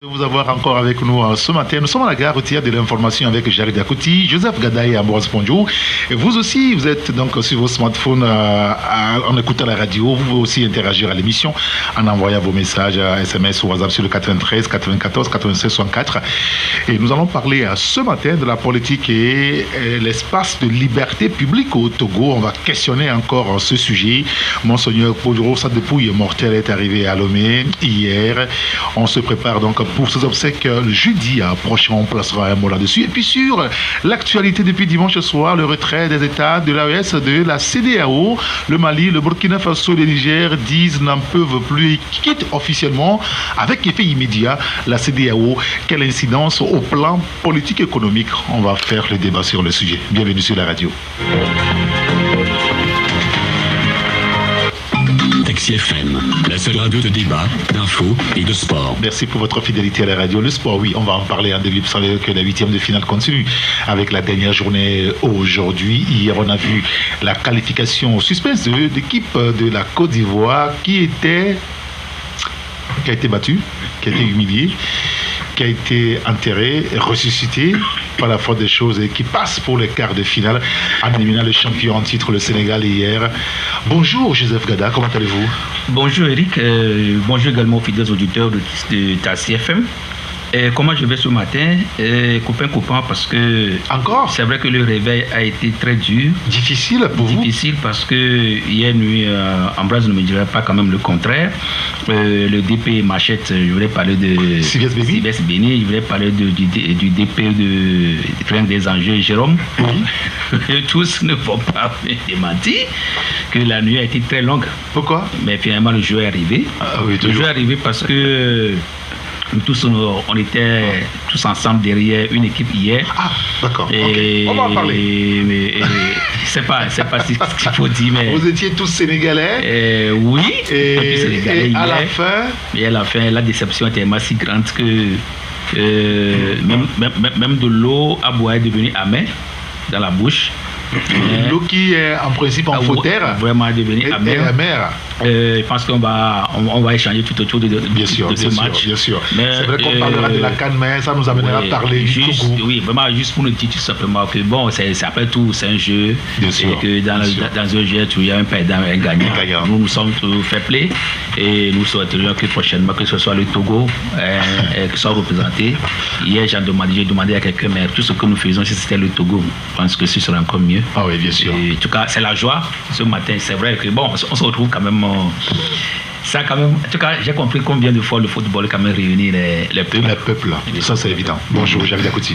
De vous avoir encore avec nous ce matin. Nous sommes à la gare routière de l'information avec Jared Akouti, Joseph Gada et Ambroise Pondiou. Et vous aussi, vous êtes donc sur vos smartphones en écoutant la radio. Vous pouvez aussi interagir à l'émission en envoyant vos messages SMS ou WhatsApp sur le 93 94 96 64. Et nous allons parler ce matin de la politique et l'espace de liberté publique au Togo. On va questionner encore ce sujet. Monseigneur Podro Sadepouille mortel est arrivé à Lomé hier. On se prépare donc pour ces obsèques jeudi prochain. On placera un mot là-dessus. Et puis sur l'actualité depuis dimanche soir, le retrait des États de l'AES de la CEDEAO, le Mali, le Burkina Faso et le Niger disent n'en peuvent plus et quittent officiellement avec effet immédiat la CEDEAO. Quelle incidence au plan politique et économique? On va faire le débat sur le sujet. Bienvenue sur la radio. Taxi FM, la seule radio de débat, d'infos et de sport. Merci pour votre fidélité à la radio. Le sport, oui, on va en parler en début, parce que la 8e de finale continue avec la dernière journée aujourd'hui. Hier, on a vu la qualification au suspense de l'équipe de la Côte d'Ivoire qui a été battue, qui a été humiliée, qui a été enterré, ressuscité par la force des choses et qui passe pour les quarts de finale en éliminant le champion en titre, le Sénégal, hier. Bonjour Joseph Gada, comment allez-vous? Bonjour Eric, bonjour également aux fidèles auditeurs de Taxi FM. Comment je vais ce matin? Copain, parce que... Encore? C'est vrai que le réveil a été très dur. Difficile pour vous? Difficile parce que hier nuit, Ambroise ne me dirait pas quand même le contraire. Le DP Machette, je voulais parler de... Sylvestre Béni. Je voulais parler du DP de des enjeux, Jérôme. Oui. Tous ne vont pas me démentir que la nuit a été très longue. Pourquoi? Mais finalement, le jeu est arrivé. Oui, le jeu est arrivé parce que... Nous tous, on était tous ensemble derrière une équipe hier. Ah, d'accord. Okay. On va en parler. C'est pas ce qu'il faut dire, mais... Vous étiez tous sénégalais? Oui. Et à la fin? Et à la fin, la déception était tellement si grande que même de l'eau à boire est devenue amère dans la bouche. L'eau qui est en principe en fauteuil vraiment devenue amère. Je pense qu'on va échanger tout autour de ce match. Bien sûr. C'est vrai qu'on parlera de la CAN, mais ça nous amènera à parler du Togo. Oui, vraiment, juste pour nous dire tout simplement que bon, après tout, c'est un jeu. Bien sûr. Et que dans un jeu, il y a un perdant et un gagnant. Nous sommes fair play et nous souhaiterions que prochainement, que ce soit le Togo qui soit représenté. Hier, j'ai demandé à quelqu'un, mais tout ce que nous faisons, si c'était le Togo, je pense que ce serait encore mieux. Ah oui, bien sûr. Et, en tout cas, c'est la joie ce matin. C'est vrai que bon, on se retrouve quand même. Ça quand même. En tout cas, j'ai compris combien de fois le football quand même réunit les peuples. Les peuples, ça c'est évident. Bonjour, Javid Akouti.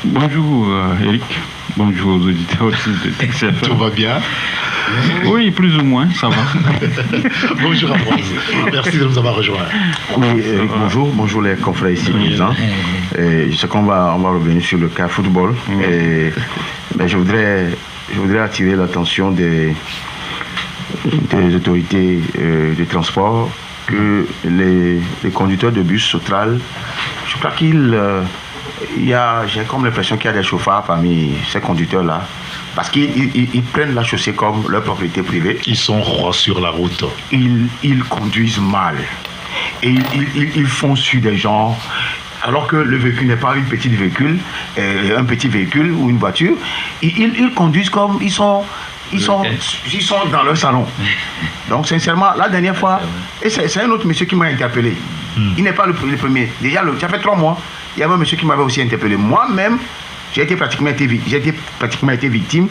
Bonjour Eric. Bonjour aux auditeurs aussi de TXFM. Tout va bien? Oui, plus ou moins, ça va. Bonjour Ambroise. Merci de nous avoir rejoints. Oui, Eric, bonjour les confrères ici présents. Je sais qu'on va revenir sur le cas football. Mais je voudrais attirer l'attention des autorités de transport que les conducteurs de bus Sotral, je crois j'ai comme l'impression qu'il y a des chauffards parmi ces conducteurs-là, parce qu'ils prennent la chaussée comme leur propriété privée. Ils sont rois sur la route. Ils conduisent mal. Et ils font sur des gens, alors que le véhicule n'est pas un petit véhicule ou une voiture. Ils conduisent comme ils sont dans leur salon. Donc sincèrement, la dernière fois, et c'est un autre monsieur qui m'a interpellé. Il n'est pas le premier. Déjà, ça fait 3 mois, il y avait un monsieur qui m'avait aussi interpellé. Moi-même, j'ai pratiquement été victime.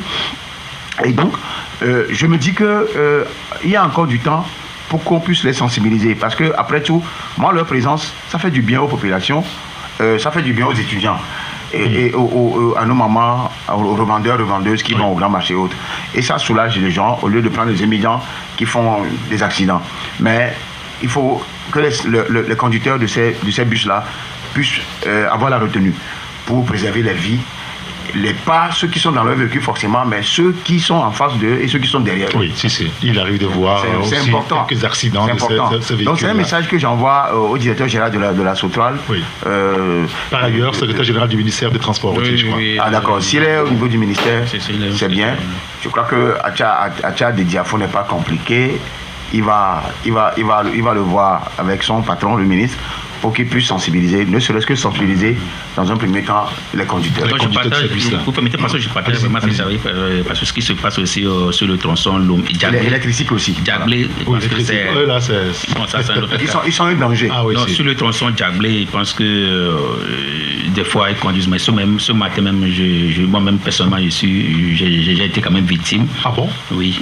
Et donc, je me dis que il y a encore du temps pour qu'on puisse les sensibiliser. Parce que après tout, moi, leur présence, ça fait du bien aux populations, ça fait du bien aux étudiants. Et à nos mamans, aux revendeuses qui vont au grand marché et autres. Et ça soulage les gens au lieu de prendre les immigrants qui font des accidents. Mais il faut que les conducteurs de ces bus-là puissent avoir la retenue pour préserver les vies. Pas ceux qui sont dans leur véhicule forcément, mais ceux qui sont en face d'eux et ceux qui sont derrière eux. Oui, si. Il arrive de voir c'est aussi important. quelques accidents de ce véhicule. Donc c'est un message que j'envoie au directeur général de la Sotral. Oui. Par ailleurs, secrétaire général du ministère des Transports routiers, je crois. Oui. Ah d'accord, s'il est au niveau du ministère, c'est bien. Je crois que Acha de Diafo n'est pas compliqué. Il va le voir avec son patron, le ministre, pour qu'ils puissent sensibiliser, ne serait-ce que sensibiliser dans un premier temps les conducteurs. Vous permettez, parce que je partage vraiment parce que ce qui se passe aussi sur le tronçon l'électricité aussi. Djaglé, parce que c'est... Ils sont un danger. Sur le tronçon Djaglé, je pense que des fois ils conduisent, mais ce matin même, moi-même personnellement, j'ai été quand même victime. Ah bon? Oui,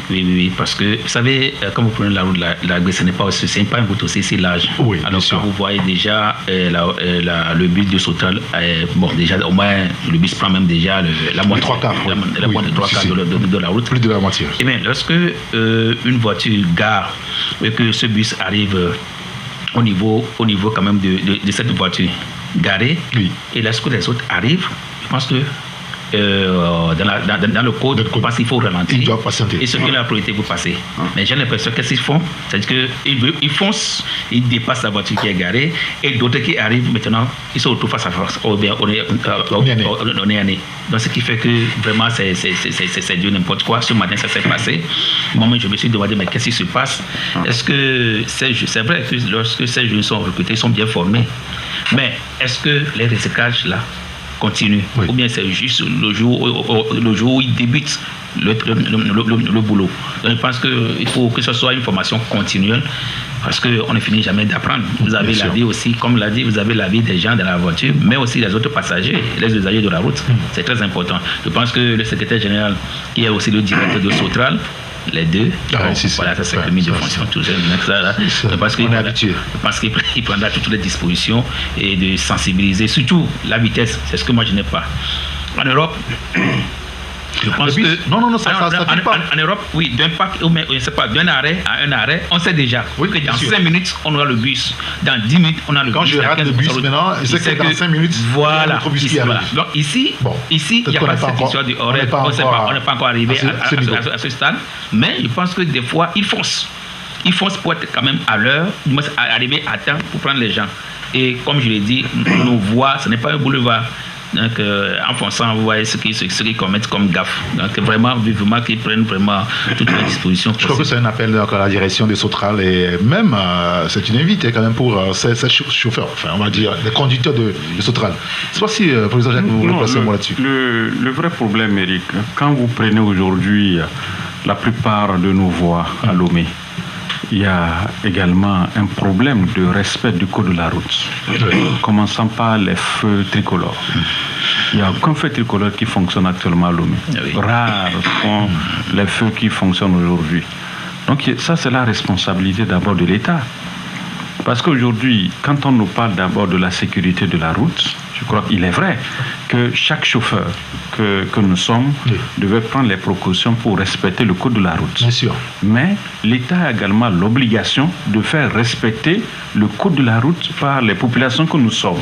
parce que vous savez, quand vous prenez la route de la Grèce, ce n'est pas une route aussi large. Oui, alors quand vous voyez déjà le bus de Sotral, bon déjà au moins le bus prend même déjà la moitié, trois quarts de la route. Plus de la moitié. Et bien lorsque une voiture gare et que ce bus arrive au niveau quand même de cette voiture garée, et lorsque les autres arrivent, je pense que dans le code, je pense qu'il faut ralentir. Il doit patienter. Et ce que la priorité, vous passez. Mais j'ai l'impression qu'est-ce qu'ils font? C'est-à-dire qu'ils foncent, ils dépassent la voiture qui est garée, et d'autres qui arrivent maintenant, ils se retrouvent face à face. On est année. Donc ce qui fait que vraiment c'est du n'importe quoi. Ce matin ça s'est passé. Moi-même je me suis demandé mais qu'est-ce qui se passe? Est-ce que c'est vrai que lorsque ces jeunes sont recrutés, ils sont bien formés, mais est-ce que les recyclages là continue, ou bien c'est juste le jour où ils débutent le boulot. Donc je pense qu'il faut que ce soit une formation continuelle, parce qu'on ne finit jamais d'apprendre. Vous avez la vie aussi, comme l'a dit, vous avez la vie des gens dans la voiture, mais aussi les autres passagers, les usagers de la route. C'est très important. Je pense que le secrétaire général, qui est aussi le directeur de Sotral, les deux, voilà, ça c'est le ministre de fonction, tout ça. Parce qu'il prendra toutes les dispositions et de sensibiliser, surtout la vitesse, c'est ce que moi je n'ai pas. En Europe, je pense que... Non, ça fait pas. En Europe, oui, d'un parc, je sais pas, d'un arrêt à un arrêt, on sait déjà que dans 5 minutes, on aura le bus. Dans 10 minutes, on a le bus. Quand je rate le bus maintenant, je sais que dans 5 minutes, voilà, il y a bus qui arrive. Donc ici, il n'y a pas cette histoire du horaire. On n'est pas encore arrivé à ce stade. Mais je pense que des fois, ils foncent. Ils foncent pour être quand même à l'heure, arriver à temps pour prendre les gens. Et comme je l'ai dit, nos voies, ce n'est pas un boulevard. Donc, en fonçant, vous voyez ce qu'ils commettent comme gaffe. Donc, vraiment, vivement qu'ils prennent vraiment toutes les dispositions possibles. Je crois que c'est un appel donc, à la direction de Sotral et même, c'est une invite quand même pour ces chauffeurs, enfin, on va dire, les conducteurs de Sotral. Je ne sais pas si, professeur Jacques, vous voulez passer un mot là-dessus. Le vrai problème, Eric, quand vous prenez aujourd'hui la plupart de nos voies à Lomé, il y a également un problème de respect du code de la route, commençant par les feux tricolores. Il n'y a aucun feu tricolore qui fonctionne actuellement à Lomé. Rares sont les feux qui fonctionnent aujourd'hui. Donc ça, c'est la responsabilité d'abord de l'État. Parce qu'aujourd'hui, quand on nous parle d'abord de la sécurité de la route, je crois qu'il est vrai que chaque chauffeur que nous sommes devait prendre les précautions pour respecter le code de la route. Bien sûr. Mais l'État a également l'obligation de faire respecter le code de la route par les populations que nous sommes,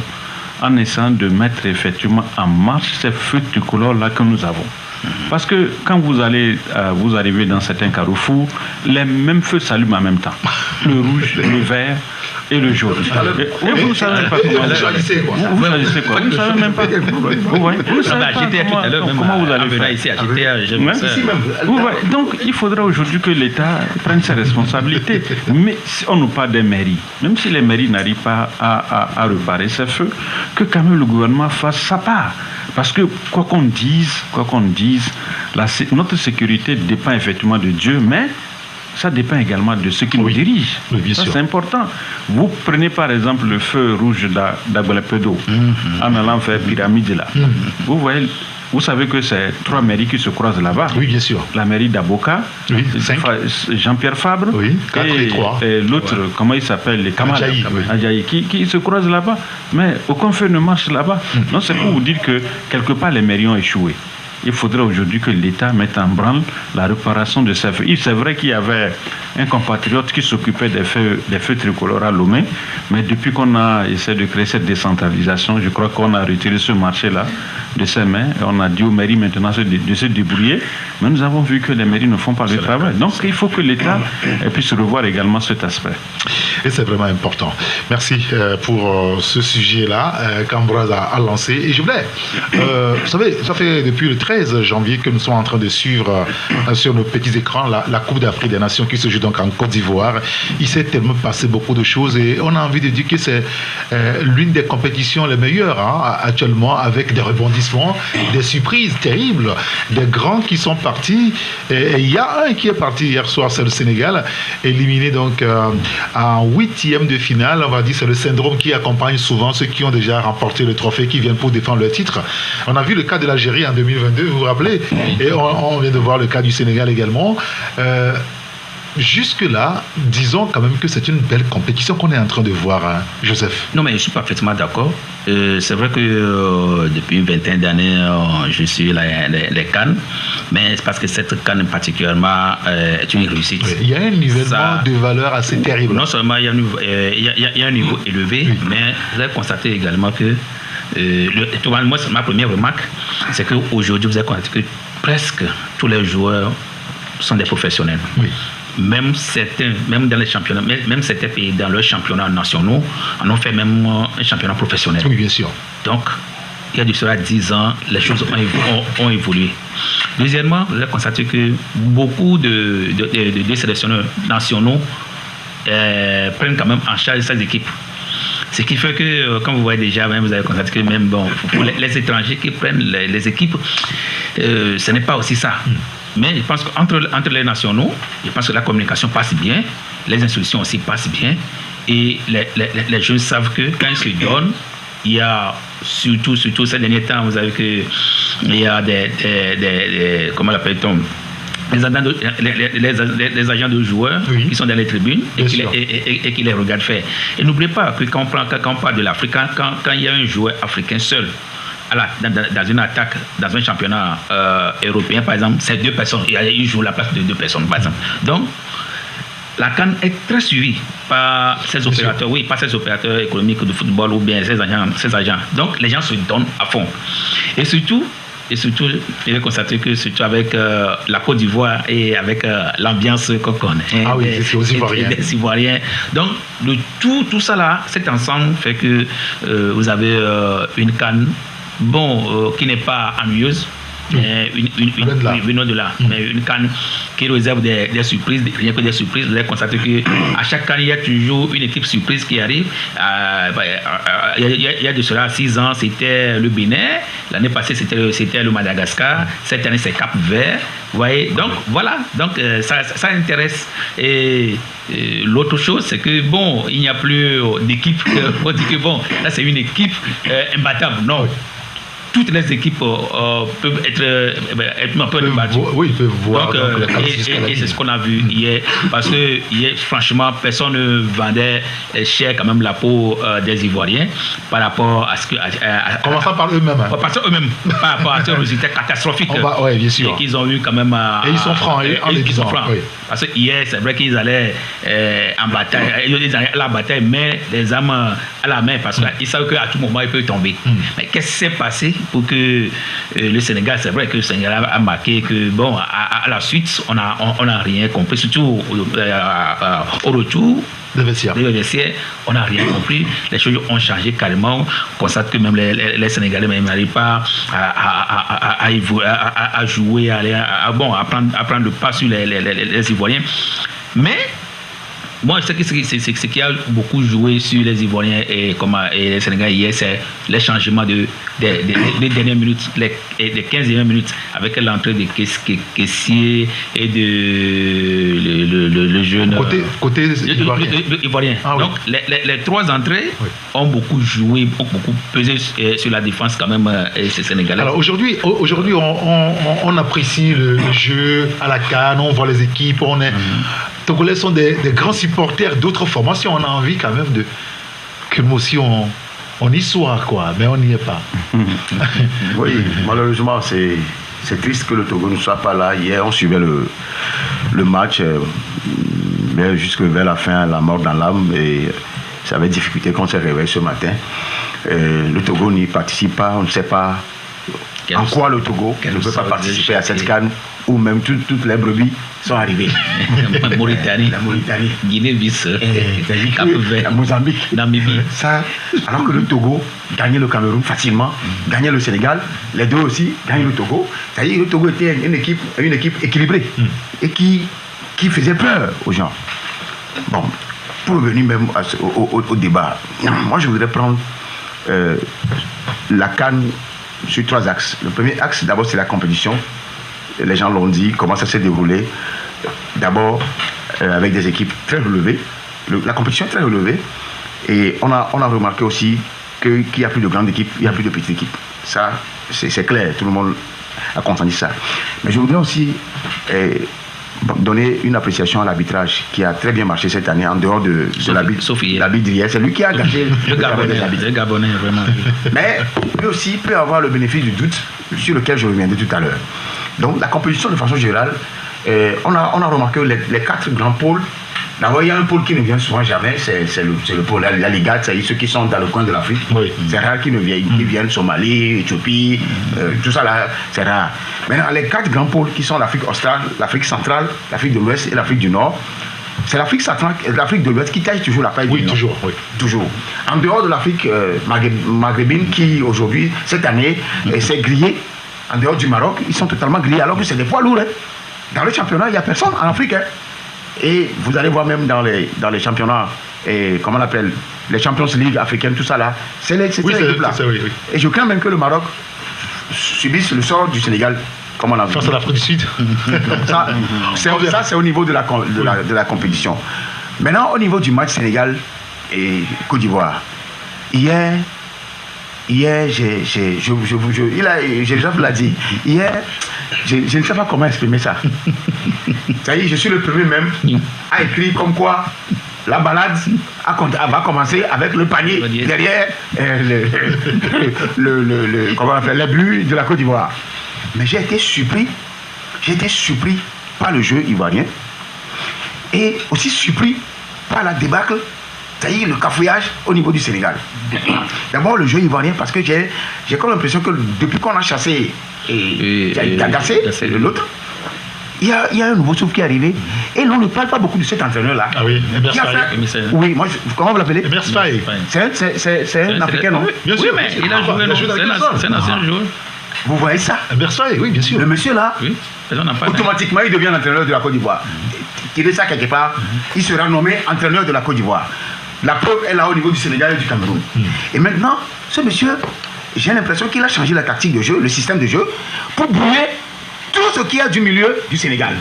en essayant de mettre effectivement en marche ces feux tricolores-là que nous avons. Parce que quand vous arrivez dans certains carrefours, les mêmes feux s'allument en même temps. Le rouge, le vert et le jaune. Et vous ne savez pas comment vous choisissez quoi. Vous ne savez même pas. Vous ne savez pas comment vous allez faire ici. Donc il faudra aujourd'hui que l'État prenne ses responsabilités. Mais si on nous parle des mairies, même si les mairies n'arrivent pas à réparer ces feux, que quand même le gouvernement fasse sa part. Parce que quoi qu'on dise, notre sécurité dépend effectivement de Dieu, mais ça dépend également de ceux qui nous dirigent. Ça, c'est important. Vous prenez par exemple le feu rouge d'Agualepedo en allant faire pyramide là. Vous voyez, vous savez que c'est 3 mairies qui se croisent là-bas. Oui, bien sûr. La mairie d'Aboka, Jean-Pierre Fabre, 4 et 3. Et l'autre, comment il s'appelle, les Kamal, Adjaï, qui se croisent là-bas. Mais aucun feu ne marche là-bas. Non, c'est pour vous dire que quelque part les mairies ont échoué. Il faudrait aujourd'hui que l'État mette en branle la réparation de ces feux. C'est vrai qu'il y avait un compatriote qui s'occupait des feux tricolores à Lomé, mais depuis qu'on a essayé de créer cette décentralisation, je crois qu'on a retiré ce marché-là de ses mains et on a dit aux mairies maintenant de se débrouiller, mais nous avons vu que les mairies ne font pas le travail. Donc il faut que l'État puisse revoir également cet aspect. Et c'est vraiment important. Merci pour ce sujet-là qu'Ambroise a lancé. Et je voulais, vous savez, ça fait depuis le 13 13 janvier que nous sommes en train de suivre sur nos petits écrans la Coupe d'Afrique des Nations qui se joue donc en Côte d'Ivoire. Il s'est tellement passé beaucoup de choses et on a envie de dire que c'est l'une des compétitions les meilleures actuellement, avec des rebondissements, des surprises terribles, des grands qui sont partis. Et il y a un qui est parti hier soir, c'est le Sénégal, éliminé donc en 8e de finale. On va dire c'est le syndrome qui accompagne souvent ceux qui ont déjà remporté le trophée, qui viennent pour défendre le titre. On a vu le cas de l'Algérie en 2022, vous vous rappelez, et on vient de voir le cas du Sénégal également. Jusque-là, disons quand même que c'est une belle compétition qu'on est en train de voir, hein, Joseph. Non, mais je suis parfaitement d'accord. C'est vrai que depuis une vingtaine d'années, je suis les CAN, mais c'est parce que cette CAN particulièrement est une réussite. Oui, il y a un nivellement de valeur assez terrible. Non seulement il y a un niveau élevé, oui, mais vous avez constaté également que, moi, ma première remarque, c'est qu'aujourd'hui, vous avez constaté que presque tous les joueurs sont des professionnels. Oui. Même dans les championnats, même certains pays dans leurs championnats nationaux en ont fait même un championnat professionnel. Oui, bien sûr. Donc, il y a de cela 10 ans, les choses ont évolué. Deuxièmement, vous avez constaté que beaucoup de sélectionneurs nationaux prennent quand même en charge ces équipes. Ce qui fait que, comme vous voyez déjà, même, vous avez constaté que même pour les étrangers qui prennent les équipes, ce n'est pas aussi ça. Mais je pense qu'entre les nationaux, je pense que la communication passe bien, les instructions aussi passent bien, et les jeunes savent que quand ils se donnent, il y a surtout ces derniers temps, vous savez qu'il y a des comment l'appelle-t-on, les agents de joueurs, oui, qui sont dans les tribunes et qui les regardent faire. Et n'oubliez pas que quand on parle de l'Afrique, quand il y a un joueur africain seul, dans une attaque, dans un championnat européen, par exemple, c'est 2 personnes. Il joue la place de 2 personnes, par exemple. Donc, la CAN est très suivie par ces opérateurs, oui, par ces opérateurs économiques de football ou bien ces agents. Donc, les gens se donnent à fond. Et surtout, je vais constater que surtout avec la Côte d'Ivoire et avec l'ambiance qu'on connaît. Ah oui, c'est aux Ivoiriens. Des Ivoiriens. Donc, tout ça là, cet ensemble fait que vous avez une CAN qui n'est pas ennuyeuse, mais une au-delà, mais une CAN qui réserve des surprises, rien que des surprises. Vous avez constaté qu'à chaque CAN, il y a toujours une équipe surprise qui arrive. Il y a de cela 6 ans, c'était le Bénin. L'année passée, c'était le Madagascar. Cette année, c'est Cap-Vert. Vous voyez, donc voilà, donc ça intéresse. Et l'autre chose, c'est que il n'y a plus d'équipe. On dit que là c'est une équipe imbattable. Non. Toutes les équipes peuvent être un peu débattues. Oui, ils peuvent voir. Donc, et c'est ce qu'on a vu hier. Parce que hier, franchement, personne ne vendait cher quand même la peau des Ivoiriens par rapport à ce que... Commençant par eux-mêmes. Par rapport à ce résultat catastrophique. Oui, bien sûr. Et qu'ils ont eu quand même... Et ils sont francs. Ils sont francs. Oui. Parce que hier, c'est vrai qu'ils allaient en bataille. Ils allaient à la bataille, mais les armes à la main. Parce qu'ils savent qu'à tout moment, ils peuvent tomber. Mais qu'est-ce qui s'est passé pour que le Sénégal, c'est vrai que le Sénégal a marqué que, à la suite, on n'a rien compris, surtout au retour des vestiaires, on n'a rien compris. Les choses ont changé carrément. On constate que même les Sénégalais n'arrivent pas à jouer, à prendre le pas sur les Ivoiriens. Mais moi, je sais que ce qui a beaucoup joué sur les Ivoiriens et les Sénégalais hier, c'est les changements des dernières minutes, les 15e minutes, avec l'entrée de Kessié et le jeune... Côté ivoirien. Ah, oui. Donc, les 3 entrées ont beaucoup joué, ont beaucoup pesé sur la défense quand même sénégalaise. Alors, aujourd'hui, on apprécie le jeu à la CAN, on voit les équipes, Togolais sont des grands supporters d'autres formations. On a envie quand même que nous aussi on y soit, quoi, mais on n'y est pas. Oui, malheureusement, c'est triste que le Togo ne soit pas là. Hier, on suivait le match, jusque vers la fin, la mort dans l'âme, et ça avait difficulté qu'on s'est réveillé ce matin. Le Togo n'y participe pas, on ne sait pas en quoi le Togo ne peut pas participer à cette CAN, où même toutes les brebis sont arrivés. Mauritanie, La Mauritanie. Guinée-Bissau, La Mozambique. Namibie. Ça, alors que le Togo gagnait le Cameroun facilement, gagnait le Sénégal, les deux aussi gagnaient le Togo. C'est-à-dire que le Togo était une équipe équilibrée et qui faisait peur aux gens. Bon, pour revenir même au débat, moi je voudrais prendre la CAN sur 3 axes. Le premier axe, d'abord, c'est la compétition. Les gens l'ont dit, comment ça s'est déroulé. D'abord, avec des équipes très relevées. La compétition est très relevée. Et on a remarqué aussi qu'il y a plus de grandes équipes, il y a plus de petites équipes. Ça, c'est clair, tout le monde a consenti ça. Mais je voudrais aussi donner une appréciation à l'arbitrage qui a très bien marché cette année, en dehors de l'arbitre d'hier. C'est lui qui a gagné le Gabonais, vraiment. Mais lui aussi peut avoir le bénéfice du doute, sur lequel je reviendrai tout à l'heure. Donc la compétition de façon générale, on a remarqué les 4 grands pôles. D'abord, il y a un pôle qui ne vient souvent jamais, c'est le pôle, la Liga, c'est-à-dire ceux qui sont dans le coin de l'Afrique. Oui. C'est rare qu'ils viennent Somalie, Éthiopie, tout ça là, c'est rare. Maintenant, les 4 grands pôles qui sont l'Afrique australe, l'Afrique centrale, l'Afrique de l'Ouest et l'Afrique du Nord, c'est l'Afrique centrale et l'Afrique de l'Ouest qui taille toujours la paille du Nord. Toujours, oui. Toujours. En dehors de l'Afrique maghrébine qui, aujourd'hui, cette année, s'est grillée, en dehors du Maroc, ils sont totalement grillés, alors que c'est des poids lourds. Hein. Dans le championnat, il n'y a personne en Afrique. Hein. Et vous allez voir même dans les championnats, comment on appelle, les Champions League africaines, tout ça là, c'est ces équipes-là. Oui. Et je crains même que le Maroc subisse le sort du Sénégal, comme on a vu. Face à l'Afrique du Sud. Ça, c'est au niveau de la compétition. Maintenant, au niveau du match Sénégal et Côte d'Ivoire, hier, Joseph l'a dit, hier, je ne sais pas comment exprimer ça. Ça y est, je suis le premier même à écrire comme quoi la balade va commencer avec le panier derrière comment on appelle, les Bleus de la Côte d'Ivoire. Mais j'ai été surpris par le jeu ivoirien et aussi surpris par la débâcle, c'est-à-dire le cafouillage au niveau du Sénégal. D'abord le jeu ivoirien, parce que j'ai comme l'impression que depuis qu'on a chassé et agacé l'autre, il y a un nouveau souffle qui est arrivé et on ne parle pas beaucoup de cet entraîneur-là. Ah oui, oui, moi, comment vous l'appelez? C'est un Africain, non? Bien sûr, mais il a joué, c'est un ancien joueur. Vous voyez ça? Oui, bien sûr. Le monsieur là, oui, automatiquement, il devient l'entraîneur de la Côte d'Ivoire. Tirez ça quelque part, il sera nommé entraîneur de la Côte d'Ivoire. La preuve est là au niveau du Sénégal et du Cameroun. Et maintenant, ce monsieur, j'ai l'impression qu'il a changé la tactique de jeu, le système de jeu, pour brouiller tout ce qu'il y a du milieu du Sénégal.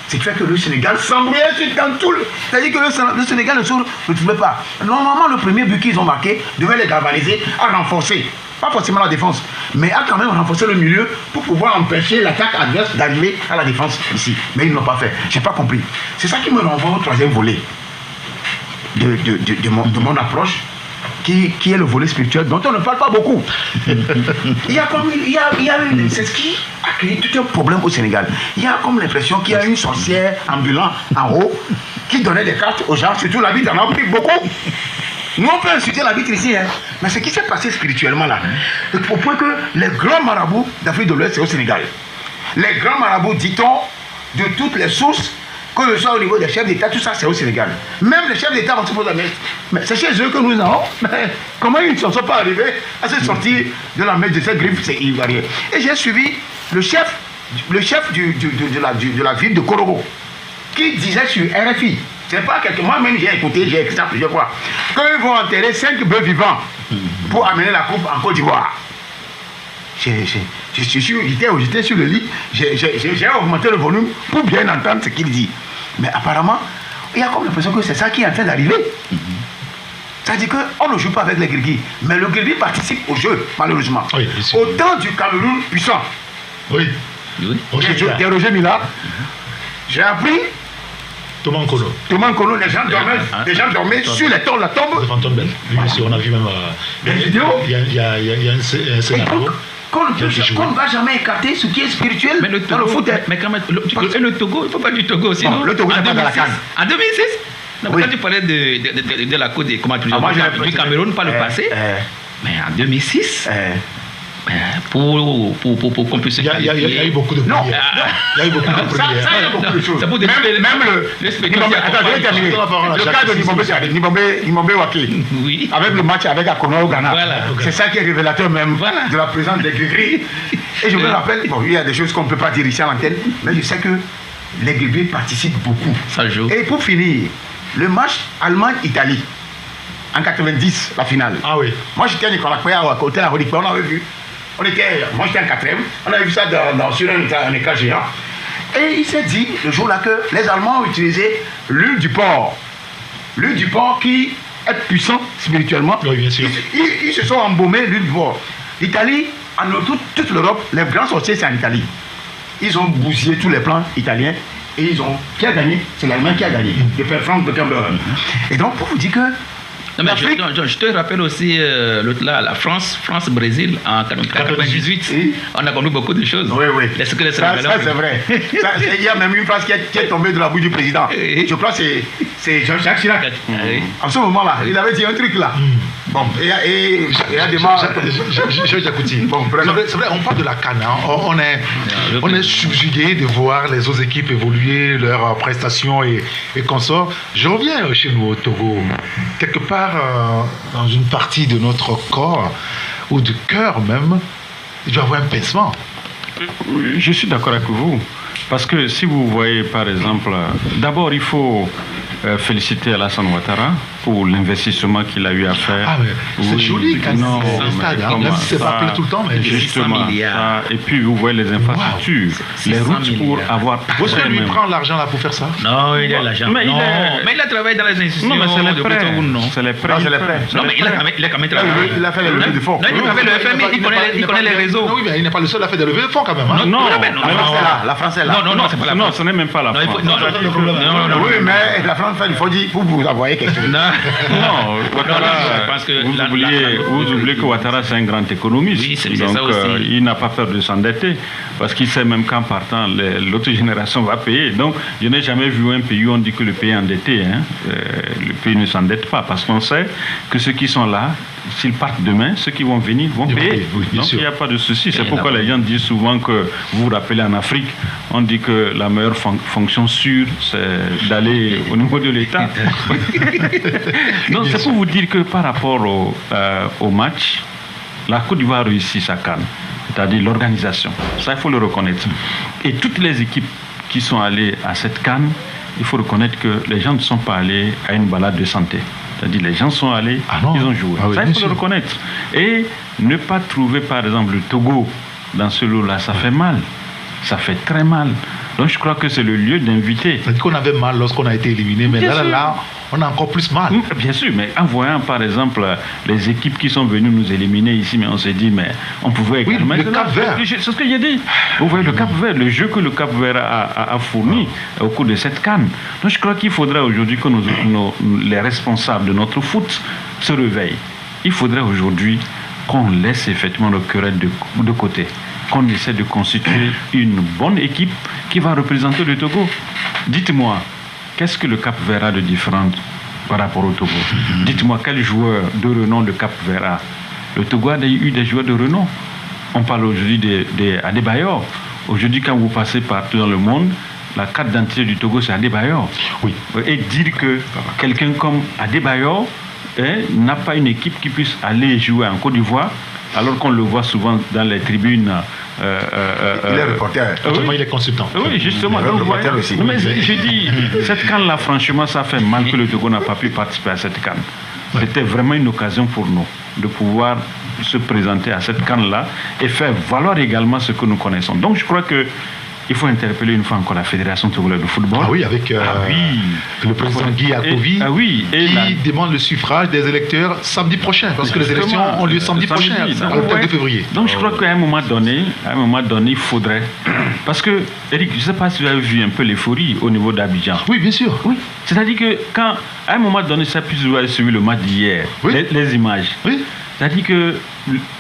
Ce qui fait que le Sénégal s'embrouillait dans tout le... C'est-à-dire que le Sénégal ne se retrouvait pas. Normalement, le premier but qu'ils ont marqué devait les galvaniser à renforcer. Pas forcément la défense, mais à quand même renforcer le milieu pour pouvoir empêcher l'attaque adverse d'arriver à la défense ici. Mais ils ne l'ont pas fait. Je n'ai pas compris. C'est ça qui me renvoie au 3e volet de mon approche, qui est le volet spirituel dont on ne parle pas beaucoup. C'est ce qui a créé tout un problème au Sénégal. Il y a comme l'impression qu'il y a une sorcière ambulante en haut qui donnait des cartes aux gens, surtout la vie en a pris beaucoup. Nous, on peut insulter la vitre ici, hein. Mais ce qui s'est passé spirituellement là, au point que les grands marabouts d'Afrique de l'Ouest, c'est au Sénégal. Les grands marabouts, dit-on, de toutes les sources, que ce soit au niveau des chefs d'État, tout ça, c'est au Sénégal. Même les chefs d'État vont se poser la question. Mais c'est chez eux que nous avons. Mais comment ils ne sont pas arrivés à se sortir de la messe de cette griffe, c'est ivoirien. Et j'ai suivi le chef de la ville de Korogo, qui disait sur RFI, c'est pas quelque... Moi-même, j'ai écouté ça plusieurs fois, qu'ils vont enterrer 5 bœufs vivants pour amener la coupe en Côte d'Ivoire. J'étais sur le lit, j'ai augmenté le volume pour bien entendre ce qu'il dit. Mais apparemment, il y a comme l'impression que c'est ça qui est en train d'arriver. C'est-à-dire qu'on ne joue pas avec les Guigui, mais le Guigui participe au jeu, malheureusement. Oui, au temps du Cameroun puissant. Oui. J'ai Roger Mila, j'ai appris. Thomas Nkono, les gens dormaient sur la tombe. Bien sûr, on a vu même des vidéos. Il y a un scénario. Qu'on ne va jamais écarter ce qui est spirituel dans le foot. Mais quand même, le Togo, il ne faut pas du Togo aussi. Non, le Togo, c'est pas dans la CAN. En 2006, quand tu parlais de la Côte du Cameroun par le passé, mais en 2006, pour qu'on puisse se qualifier. Il y a eu beaucoup de prières. Il y a eu beaucoup de prières. Ça, il y a beaucoup de choses. Même attends, je vais terminer. Le cas de Nimombe Wake, oui. avec le match avec Akona au Ghana, c'est ça qui est révélateur même de la présence des Gris. Et je me rappelle, bon, il y a des choses qu'on ne peut pas dire ici à l'antenne, mais je sais que les Gris participent beaucoup. Ça joue. Et pour finir, le match Allemagne-Italie, en 90, la finale. Ah oui. Moi, j'étais à Nicolas Koya, à côté à Rodikwe, on avait vu. Moi, j'étais en 4e, on avait vu ça sur un écran géant. Et il s'est dit, le jour-là, que les Allemands ont utilisé l'huile du porc. L'huile du porc qui est puissant spirituellement. Oui, bien sûr. Ils se sont embaumés l'huile du porc. L'Italie, toute l'Europe, les grands sorciers, c'est en Italie. Ils ont bousillé tous les plans italiens. Et qui a gagné? C'est l'Allemagne qui a gagné. De faire Frank Beckenbauer. Et donc, pour vous dire que non, mais je te rappelle aussi la France-Brésil en 98. Oui. On a compris beaucoup de choses. Oui, oui. Ça, c'est vrai. Il y a même une phrase qui est tombée de la bouche du président. Je crois que c'est Jean-Jacques Chirac. En ce moment-là, il avait dit un truc là. Bon, il y a des morts. Bon, c'est vrai, on parle de la CAN. On est subjugué de voir les autres équipes évoluer, leurs prestations et consorts. Je reviens chez nous au Togo. Quelque part, dans une partie de notre corps, ou du cœur même, il doit y avoir un pincement. Je suis d'accord avec vous. Parce que si vous voyez, par exemple, d'abord, il faut féliciter Alassane Ouattara pour l'investissement qu'il a eu à faire. Ah, mais c'est joli quand c'est stade, même si c'est pas appelé tout le temps, mais justement. Et puis, vous voyez les infrastructures, les routes pour avoir. Où est-ce que lui prend l'argent là pour faire ça? Non, il a l'argent. Mais il a travaillé dans les institutions. Non, mais c'est les prêts. C'est les prêts. Non, mais il a quand même travaillé. Il a fait les levées de fonds. Non, il a fait le FMI, il connaît les réseaux. Oui, mais il n'est pas le seul à faire des levées de fonds quand même. Non, la France est là. Non, c'est pas la France. Non, ce n'est même pas la France. Non, oui, mais la France fait du faut dire pour vous envoyer quelque chose. Non, vous oubliez que Ouattara c'est un grand économiste. Oui, c'est donc ça aussi. Il n'a pas peur de s'endetter parce qu'il sait même qu'en partant, l'autre génération va payer. Donc je n'ai jamais vu un pays où on dit que le pays est endetté. Le pays ne s'endette pas parce qu'on sait que ceux qui sont là, s'ils partent demain, ceux qui vont venir vont payer. Donc il n'y a pas de souci. C'est pourquoi les gens disent souvent que, vous vous rappelez en Afrique, on dit que la meilleure fonction sûre, c'est d'aller au niveau de l'État. Donc c'est pour vous dire que par rapport au match, la Côte d'Ivoire réussit sa CAN, c'est-à-dire l'organisation. Ça, il faut le reconnaître. Et toutes les équipes qui sont allées à cette CAN, il faut reconnaître que les gens ne sont pas allés à une balade de santé. C'est-à-dire les gens sont allés, ils ont joué. Ça, il faut le reconnaître. Et ne pas trouver, par exemple, le Togo dans ce lot-là, ça fait mal. Ça fait très mal. Donc je crois que c'est le lieu d'inviter. C'est-à-dire qu'on avait mal lorsqu'on a été éliminé, mais là, on a encore plus mal. Bien sûr, mais en voyant par exemple les équipes qui sont venues nous éliminer ici, mais on s'est dit, mais on pouvait également... Oui, le Cap Vert. C'est ce que j'ai dit. Vous voyez le Cap Vert, le jeu que le Cap Vert a fourni au cours de cette CAN. Donc je crois qu'il faudrait aujourd'hui que les responsables de notre foot se réveillent. Il faudrait aujourd'hui qu'on laisse effectivement le querelle de côté, qu'on essaie de constituer une bonne équipe qui va représenter le Togo. Dites-moi, qu'est-ce que le Cap Vert a de différent par rapport au Togo? Dites-moi, quel joueur de renom le Cap Vert a? Le Togo a eu des joueurs de renom. On parle aujourd'hui d'Adebayor. Aujourd'hui, quand vous passez partout dans le monde, la carte d'identité du Togo, c'est Adebayor. Oui. Et dire que quelqu'un comme Adebayor n'a pas une équipe qui puisse aller jouer en Côte d'Ivoire, alors qu'on le voit souvent dans les tribunes. Il est reporter. Il est consultant. Oui, justement. Reporter aussi. Non, mais je dis, cette CAN-là, franchement, ça fait mal que le Togo n'a pas pu participer à cette CAN. C'était vraiment une occasion pour nous de pouvoir se présenter à cette CAN-là et faire valoir également ce que nous connaissons. Donc je crois que il faut interpeller une fois encore la Fédération togolaise de football. Ah oui, avec le président Guy Akovi qui demande le suffrage des électeurs samedi prochain, parce que les élections ont lieu samedi prochain, le 4 février. Donc je crois qu'à un moment donné, il faudrait... Parce que, Eric, je ne sais pas si vous avez vu un peu l'euphorie au niveau d'Abidjan. Oui, bien sûr. Oui. C'est-à-dire que quand, à un moment donné, ça puisse vous avez suivi le match d'hier, les images. Oui. C'est-à-dire que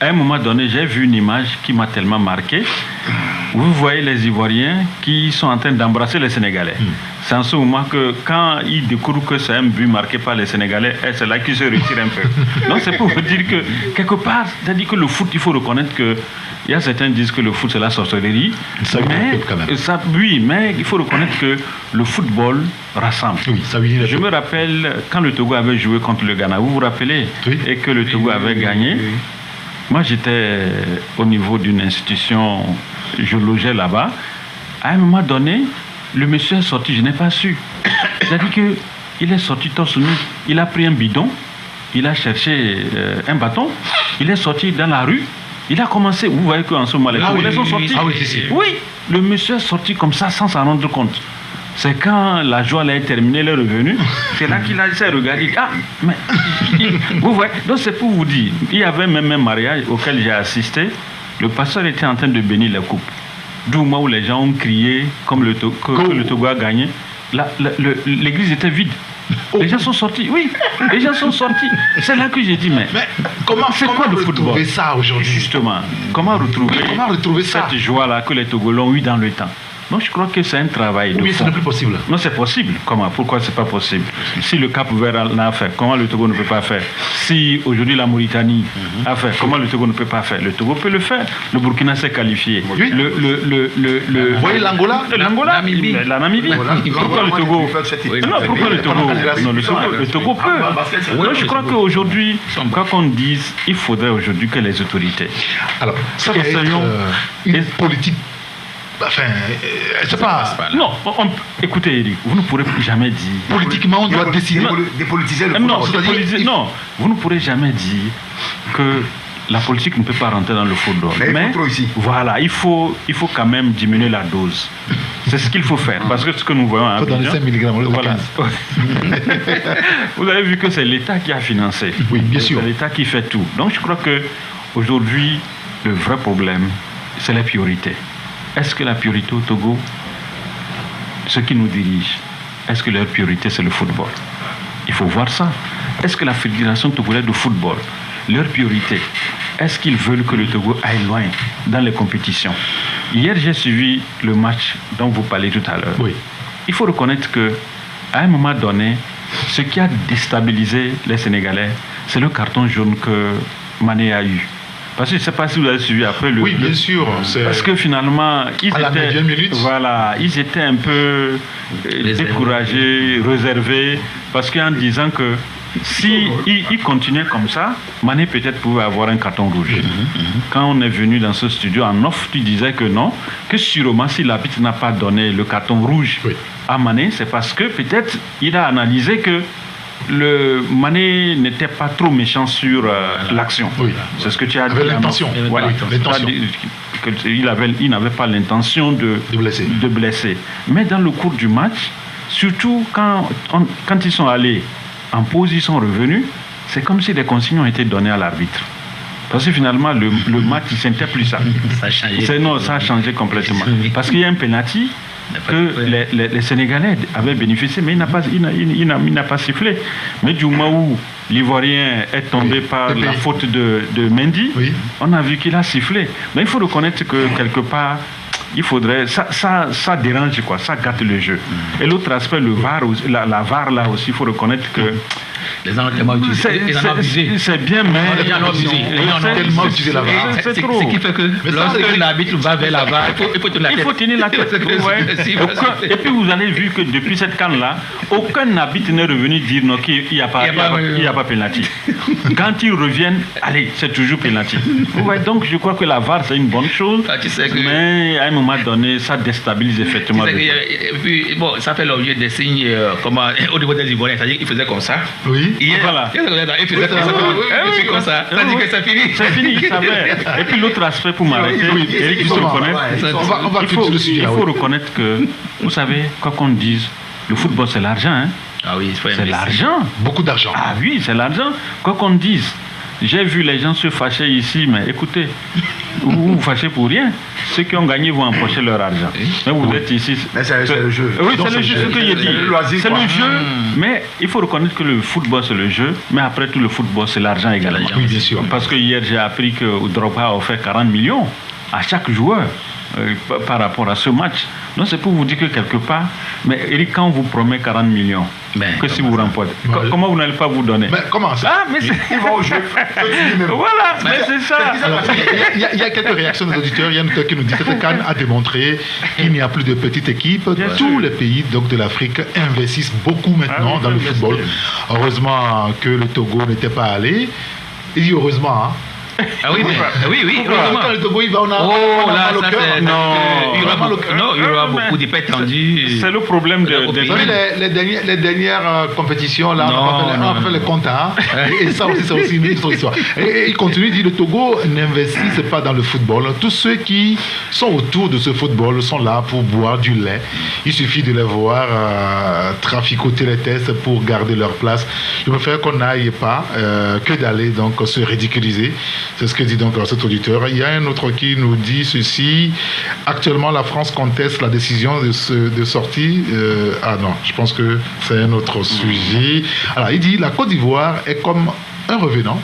à un moment donné, j'ai vu une image qui m'a tellement marqué. Vous voyez les Ivoiriens qui sont en train d'embrasser les Sénégalais. C'est en ce moment que quand ils découvrent que c'est un but marqué par les Sénégalais, c'est là qu'ils se retirent un peu. Donc c'est pour vous dire que quelque part, c'est-à-dire que le foot, il faut reconnaître que il y a certains qui disent que le foot c'est la sorcellerie. Oui, mais il faut reconnaître que le football rassemble. Oui, je me rappelle quand le Togo avait joué contre le Ghana, vous vous rappelez, et que le Togo avait gagné. Moi j'étais au niveau d'une institution, je logeais là-bas. À un moment donné, le monsieur est sorti, je n'ai pas su. C'est-à-dire qu'il est sorti torse nu, il a pris un bidon, il a cherché un bâton, il est sorti dans la rue. Il a commencé, vous voyez qu'en ce moment, les Congolais sont sortis. Oui, le monsieur est sorti comme ça sans s'en rendre compte. C'est quand la joie est terminée, il est revenu. C'est là qu'il s'est regardé. Ah, mais vous voyez. Donc c'est pour vous dire, il y avait même un mariage auquel j'ai assisté. Le pasteur était en train de bénir la coupe. D'où où les gens ont crié comme le Togo a gagné. L'église était vide. Les gens sont sortis, oui, les gens sont sortis. C'est là que j'ai dit, mais comment le football retrouver ça aujourd'hui? Justement, comment retrouver cette joie-là que les Togolais ont eu dans le temps? Donc je crois que c'est un travail de fond. Ce n'est plus possible. Non, c'est possible. Comment? Pourquoi c'est pas possible? Si le Cap-Vert l'a fait, comment le Togo ne peut pas faire? Si aujourd'hui la Mauritanie a fait, comment le Togo ne peut pas faire? Le Togo peut le faire. Le Burkina s'est qualifié. Oui. Vous voyez l'Angola? La Namibie. Pourquoi le Togo? Non, pourquoi le Togo? Non, le Togo peut. Donc je crois qu'aujourd'hui, quoi qu'on dise, il faudrait aujourd'hui que les autorités. Alors, ça va être une politique. Enfin, c'est pas... Non, écoutez, Eric, vous ne pourrez jamais dire... Politiquement, on doit décider... Dépolitiser le football. Non, vous ne pourrez jamais dire que la politique ne peut pas rentrer dans le football. Mais voilà, il faut quand même diminuer la dose. C'est ce qu'il faut faire. Parce que ce que nous voyons à Abidjan... Dans les 5 mg, voilà. Vous avez vu que c'est l'État qui a financé. Oui, bien sûr. C'est l'État qui fait tout. Donc je crois qu'aujourd'hui, le vrai problème, c'est la priorité. Est-ce que la priorité au Togo, ceux qui nous dirigent, est-ce que leur priorité c'est le football? Il faut voir ça. Est-ce que la Fédération togolaise de football, leur priorité, est-ce qu'ils veulent que le Togo aille loin dans les compétitions? Hier, j'ai suivi le match dont vous parlez tout à l'heure. Oui. Il faut reconnaître qu'à un moment donné, ce qui a déstabilisé les Sénégalais, c'est le carton jaune que Mané a eu. Parce que je ne sais pas si vous avez suivi après le... Oui, bien sûr. Parce que finalement, ils étaient un peu découragés, réservés. Parce qu'en disant que si il continuait comme ça, Mané peut-être pouvait avoir un carton rouge. Quand on est venu dans ce studio en off, tu disais que non, que sûrement si l'arbitre n'a pas donné le carton rouge à Mané, c'est parce que peut-être il a analysé que le Mané n'était pas trop méchant sur l'action. Oui. C'est ce que tu as dit. Avec l'intention. Voilà. Il n'avait pas l'intention de blesser. Mais dans le cours du match, surtout quand ils sont allés en pause, ils sont revenus, c'est comme si des consignes ont été données à l'arbitre. Parce que finalement, le match, ce n'était plus ça. Ça a changé. Non, ça a changé complètement. Parce qu'il y a un penalty que les Sénégalais avaient bénéficié, mais il n'a pas sifflé. Mais du moment où l'Ivoirien est tombé par la faute de Mendy, on a vu qu'il a sifflé. Mais il faut reconnaître que quelque part, il faudrait... Ça dérange, quoi, ça gâte le jeu. Et l'autre aspect, le VAR, la VAR, là aussi, il faut reconnaître que... Les gens ont tellement utilisé. C'est bien, mais... Les gens ont abusé. Tellement utilisé la VAR. C'est ce qui fait que lorsque l'arbitre va vers la VAR, il faut tenir la tête. Et puis vous avez vu que depuis cette canne-là, aucun arbitre n'est revenu dire non, qu'il n'y a pas pénalty. Quand ils reviennent, allez, c'est toujours pénalty. Donc je crois que la VAR, c'est une bonne chose, mais à un moment donné, ça déstabilise effectivement. Et puis, bon, ça fait l'objet des signes au niveau des Ivoiriens, c'est-à-dire qu'ils faisaient comme ça. Oui. Voilà. Il faisait comme ça. Ça dit que c'est fini. C'est fini, ça va. Et puis l'autre aspect pour m'arrêter, Eric, il faut reconnaître que, vous savez, quoi qu'on dise, le football c'est l'argent. Hein? Ah oui, c'est l'argent. Beaucoup d'argent. Ah oui, c'est l'argent. Quoi qu'on dise. J'ai vu les gens se fâcher ici, mais écoutez, vous vous fâchez pour rien. ceux qui ont gagné vont empocher leur argent. Mais vous êtes ici. Mais c'est le jeu. Oui, c'est le jeu, ce que j'ai dit. C'est le jeu, mais il faut reconnaître que le football, c'est le jeu. Mais après tout, le football, c'est l'argent également. Oui, bien sûr. Parce que hier, j'ai appris que Drogba a offert 40 millions à chaque joueur par rapport à ce match. Donc c'est pour vous dire que quelque part, mais Eric, quand on vous promet 40 millions, que si vous remportez, comment vous n'allez pas vous donner? Mais comment ça? Ah, mais Ils vont au jeu. voilà, mais c'est ça. Il y a quelques réactions des auditeurs. Il y a un auditeur qui nous dit que cette CAN a démontré qu'il n'y a plus de petites équipes. Tous les pays donc, de l'Afrique investissent beaucoup maintenant dans le football. Heureusement que le Togo n'était pas allé. Il dit heureusement, hein. Ah oui, mais, oui, Quand le Togo il va, on a là, mal au ça cœur. c'est... il y aura beaucoup de pètes tendues. C'est le problème de... Vous savez, les dernières compétitions, là, on a fait les comptes, hein. Et ça aussi, c'est aussi une autre histoire. Et il continue, il dit, le Togo n'investisse pas dans le football. Tous ceux qui sont autour de ce football sont là pour boire du lait. Il suffit de les voir traficoter les tests pour garder leur place. Je préfère qu'on n'aille pas que d'aller donc se ridiculiser. C'est ce que dit donc cet auditeur. Il y a un autre qui nous dit ceci. Actuellement, la France conteste la décision de sortie. Ah non, je pense que c'est un autre sujet. Alors, il dit la Côte d'Ivoire est comme un revenant.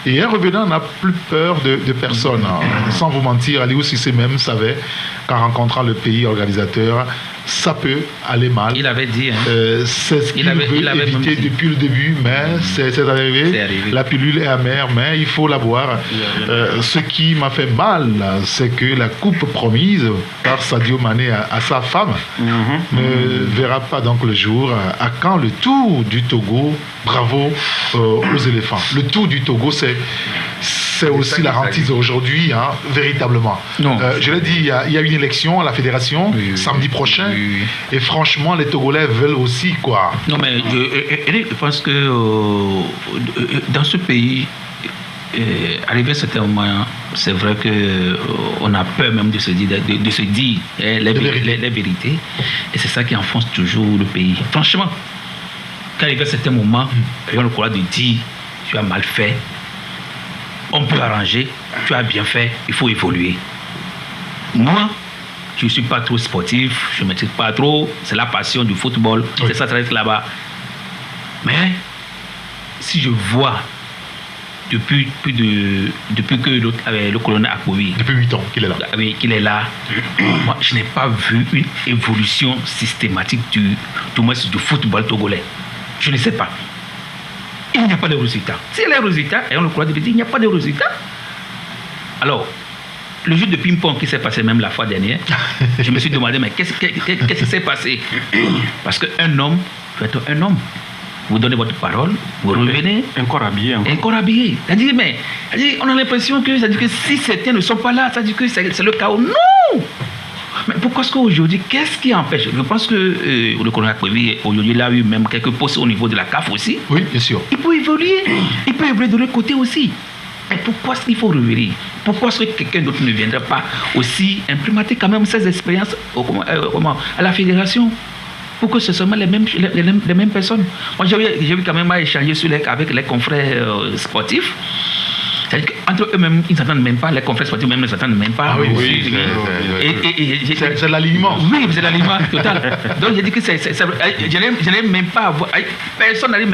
Et un revenant n'a plus peur de personne. Sans vous mentir, Aliou Cissé même savait qu'en rencontrant le pays organisateur, ça peut aller mal. Il avait dit. C'est ce qu'il veut éviter depuis le début, mais c'est arrivé. La pilule est amère, mais il faut la boire. Ce qui m'a fait mal, c'est que la coupe promise par Sadio Mané à sa femme ne verra pas donc le jour. À quand le tour du Togo? Bravo aux éléphants. Le tour du Togo, c'est aussi la hantise aujourd'hui, hein, véritablement. Je l'ai dit, il y a une élection à la fédération samedi prochain. Et franchement, les Togolais veulent aussi, quoi. Non, mais je pense que dans ce pays, arrivé à un certain moment, c'est vrai qu'on a peur même de se dire, les vérités. Et c'est ça qui enfonce toujours le pays. Franchement, quand arrivé à un certain moment, on a le courage de dire, tu as mal fait, on peut arranger, tu as bien fait, il faut évoluer. Moi, je ne suis pas trop sportif, je ne maîtrise pas trop, c'est la passion du football, c'est ça reste là-bas. Mais si je vois depuis que le colonel Akpovi, depuis 8 ans qu'il est là, moi je n'ai pas vu une évolution systématique du football togolais. Je ne sais pas. Il n'y a pas de résultats. Si les résultats, et on le croit de dire, il n'y a pas de résultats. Alors, le jeu de ping-pong qui s'est passé même la fois dernière, je me suis demandé, mais qu'est-ce qui s'est passé? Parce qu'un homme peut être un homme. Vous donnez votre parole, vous revenez. Encore habillé. Encore habillé. C'est-à-dire, on a l'impression que si certains ne sont pas là, c'est-à-dire que c'est le chaos. Non! Mais pourquoi est-ce qu'aujourd'hui, qu'est-ce qui empêche? Je pense que le colonel Akpovi, aujourd'hui, il a eu même quelques postes au niveau de la CAF aussi. Oui, bien sûr. Il peut évoluer. Il peut évoluer de l'autre côté aussi. Mais pourquoi est-ce qu'il faut revenir? Pourquoi est-ce que quelqu'un d'autre ne viendrait pas aussi implémenter quand même ces expériences à la fédération? Pour que ce soit les mêmes personnes. Moi, j'ai vu quand même à échanger avec les confrères sportifs. C'est-à-dire qu'entre eux-mêmes, ils ne s'entendent même pas, les confrères sportifs même ne s'entendent même pas. Ah oui, c'est l'alignement. Oui, c'est l'alignement total. Donc j'ai dit que je n'allais même pas avoir, personne n'allait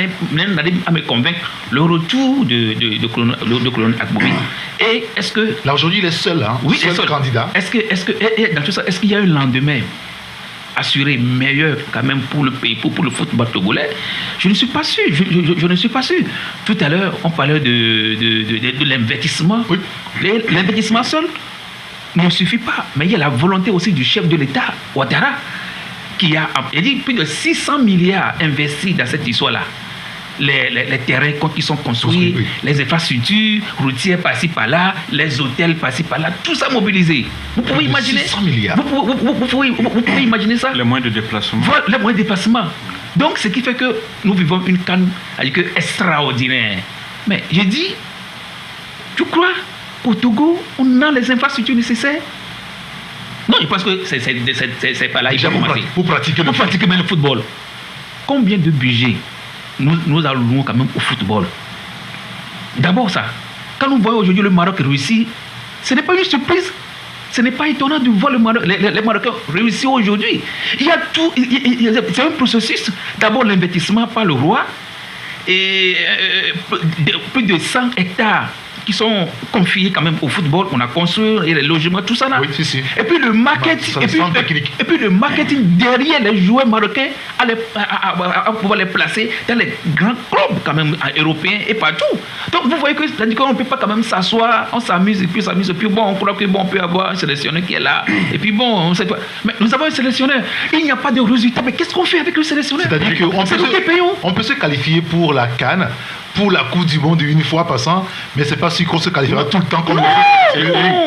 à me convaincre le retour de colonel Akpovi. Et est-ce que... Là aujourd'hui, il est seul, hein, oui, seul candidat. Dans tout ça, est-ce qu'il y a un lendemain assuré meilleur quand même pour le pays, pour le football togolais? Je ne suis pas sûr. Je ne suis pas sûr. Tout à l'heure, on parlait de l'investissement. Oui. L'investissement seul ne suffit pas. Mais il y a la volonté aussi du chef de l'État, Ouattara, qui a dit plus de 600 milliards investis dans cette histoire-là. Les terrains qui sont construits, les infrastructures routières par-ci par-là, les hôtels par-ci par-là, tout ça mobilisé. Vous pouvez imaginer 600 milliards. Vous pouvez imaginer ça? Les moyens de déplacement. Voilà, les moyens de déplacement. Donc, ce qui fait que nous vivons une CAN extraordinaire. Mais j'ai dit, tu crois qu'au Togo, on a les infrastructures nécessaires? Non, je pense que c'est pas là. Pour pratiquer le football. Combien de budget nous allons quand même au football? D'abord ça. Quand nous voyons aujourd'hui le Maroc réussir, ce n'est pas une surprise. ce n'est pas étonnant de voir les Marocains réussir aujourd'hui. Il y a tout, c'est un processus. D'abord l'investissement par le roi et plus de 100 hectares qui sont confiés quand même au football. On a construit et les logements, tout ça là. Oui, si. Et puis le marketing, et puis le marketing derrière les joueurs marocains à pouvoir les placer dans les grands clubs quand même européens et partout. Donc vous voyez que on ne peut pas quand même s'asseoir, on s'amuse et puis bon, on croit que bon, on peut avoir un sélectionneur qui est là. Et puis bon, on sait pas. Mais nous avons un sélectionneur, il n'y a pas de résultat. Mais qu'est-ce qu'on fait avec le sélectionneur? C'est-à-dire qu'on peut se qualifier pour la CAN, pour la Coupe du Monde une fois passant, mais c'est pas si qu'on se qualifiera tout le temps comme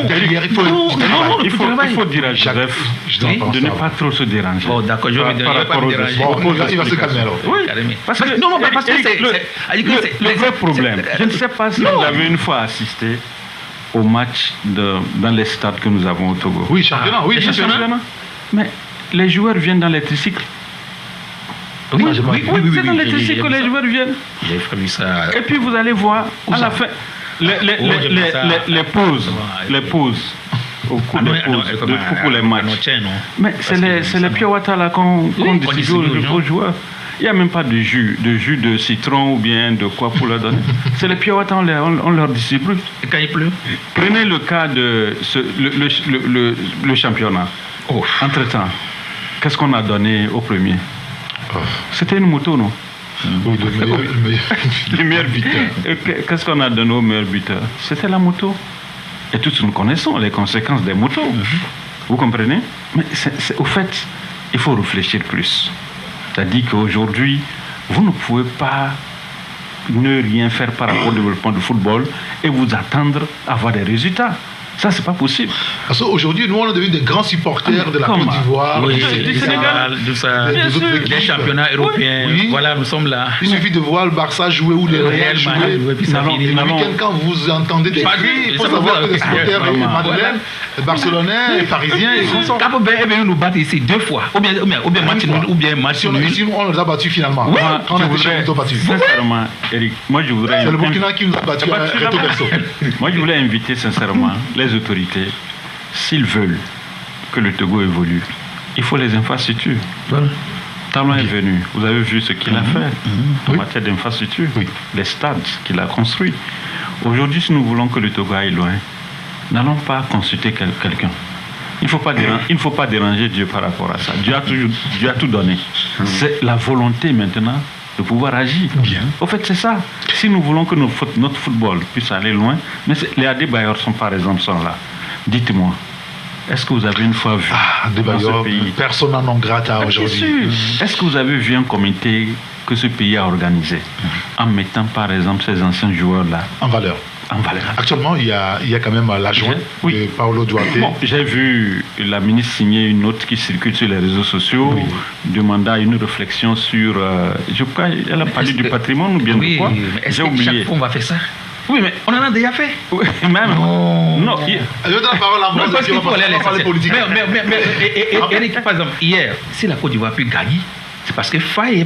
derrière. Il faut dire à Joseph de ne pas trop se déranger. Bon, d'accord, je vais me déranger. Bon, il va se calmer alors. Oui, parce que le vrai problème, je ne sais pas si vous avez une fois assisté au match dans les stades que nous avons au Togo. Oui, championnat, oui, championnat. Mais les joueurs viennent dans les tricycles. Oui, c'est dans les tricycles que les joueurs viennent. J'ai vu ça. Et puis vous allez voir, à la fin, les pauses au cours pour les matchs. Mais c'est les pure water là qu'on distribue aux joueurs. Il n'y a même pas de jus de citron ou bien de quoi pour leur donner. C'est les pure water, on leur distribue. Et quand il pleut? Prenez le cas de le championnat. Entre-temps, qu'est-ce qu'on a donné au premier? C'était une moto, non? Oui, le meilleur buteur. Qu'est-ce qu'on a donné au meilleur buteur? C'était la moto. Et tous nous connaissons les conséquences des motos. Vous comprenez? Mais au fait, il faut réfléchir plus. C'est-à-dire qu'aujourd'hui, vous ne pouvez pas ne rien faire par rapport au développement du football et vous attendre à avoir des résultats. Ça, c'est pas possible. Parce qu'aujourd'hui, nous, on est devenus des grands supporters de la Côte d'Ivoire, du Sénégal, des championnats européens. Oui. Voilà, nous sommes là. Il suffit de voir le Barça jouer ou les Real jouer. Le week-end, quand vous entendez des cris, il faut savoir que les supporters madrilènes, barcelonais, parisiens, ils sont... Capo Vert est venu nous battre ici 2 fois. Ou bien match nul. Sinon, on nous a battus finalement. Oui, on a été battus. Sincèrement, Eric, moi je voudrais... C'est le Burkina qui nous a battus à Reto Verso. Moi je voulais inviter sincèrement les autorités, s'ils veulent que le Togo évolue, il faut les infrastructures. Talon est venu, vous avez vu ce qu'il a fait en matière d'infrastructures, les stades qu'il a construits. Aujourd'hui, si nous voulons que le Togo aille loin, n'allons pas consulter quelqu'un. Il ne faut pas déranger Dieu par rapport à ça. Dieu a tout donné. C'est la volonté maintenant de pouvoir agir. Bien. Au fait, c'est ça. Si nous voulons que notre football puisse aller loin, mais les Adebayor par exemple sont là. Dites-moi, est-ce que vous avez une fois vu dans ce pays persona non grata aujourd'hui? Est-ce que vous avez vu un comité que ce pays a organisé en mettant par exemple ces anciens joueurs là en valeur? Actuellement, il y a quand même l'adjoint de Paolo Duarte. Bon, j'ai vu la ministre signer une note qui circule sur les réseaux sociaux, demandant une réflexion sur... je crois qu'elle a parlé du patrimoine ou bien de quoi? J'ai oublié. Chaque fois, on va faire ça. Oui, mais on en a déjà fait. Oui, même. Non. Je donne la parole à moi, parce qu'on va parler politique. Mais Eric, par exemple, hier, si la Côte d'Ivoire a pu gagner, c'est parce que Faye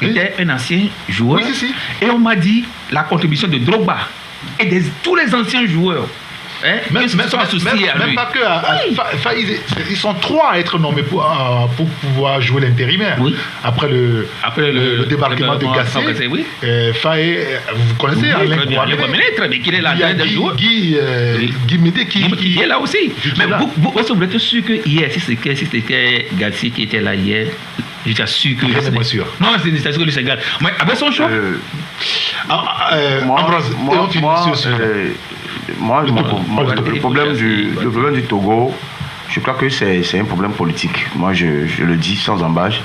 était un ancien joueur. Et on m'a dit la contribution de Drogba et tous les anciens joueurs. Même pas que ils sont 3 à être nommés pour pouvoir jouer l'intérimaire. Après le débarquement de Gassé. Faye, vous connaissez très bien qu'il est là. Guy Médé qui est là aussi. Mais vous êtes sûr que hier, si c'était Gassé qui était là hier, je suis sûr que... Je suis moins sûr. Non, c'est sûr que le Sénégal. Mais avec son choix... Le problème du Togo, je crois que c'est un problème politique. Moi, je le dis sans embâche,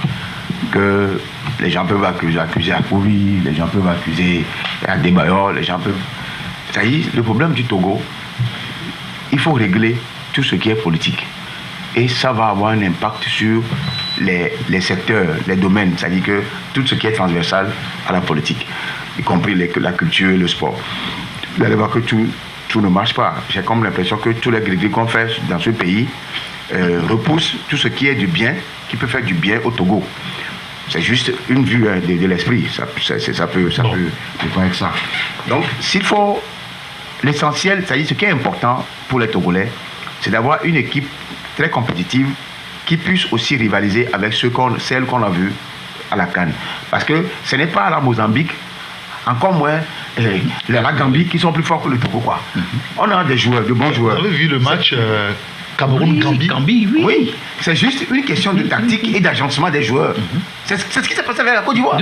que les gens peuvent accuser Akouvi, les gens peuvent accuser Adebayor, les gens peuvent... Ça y est, le problème du Togo, il faut régler tout ce qui est politique. Et ça va avoir un impact sur les secteurs, les domaines, c'est-à-dire que tout ce qui est transversal à la politique, y compris la culture, le sport. Vous allez voir que tout ne marche pas. J'ai comme l'impression que tous les gris qu'on fait dans ce pays repoussent tout ce qui est du bien, qui peut faire du bien au Togo. C'est juste une vue de l'esprit. Ça peut être ça. Donc, s'il faut... L'essentiel, c'est-à-dire ce qui est important pour les Togolais, c'est d'avoir une équipe très compétitive qui puisse aussi rivaliser avec celles qu'on a vues à la CAN. Parce que ce n'est pas la Mozambique, encore moins la Gambie qui sont plus forts que le Togo, quoi. On a des joueurs, de bons joueurs. Vous avez vu le match Cameroun-Gambie? Oui, c'est juste une question de tactique et d'agencement des joueurs. C'est ce qui s'est passé avec la Côte d'Ivoire.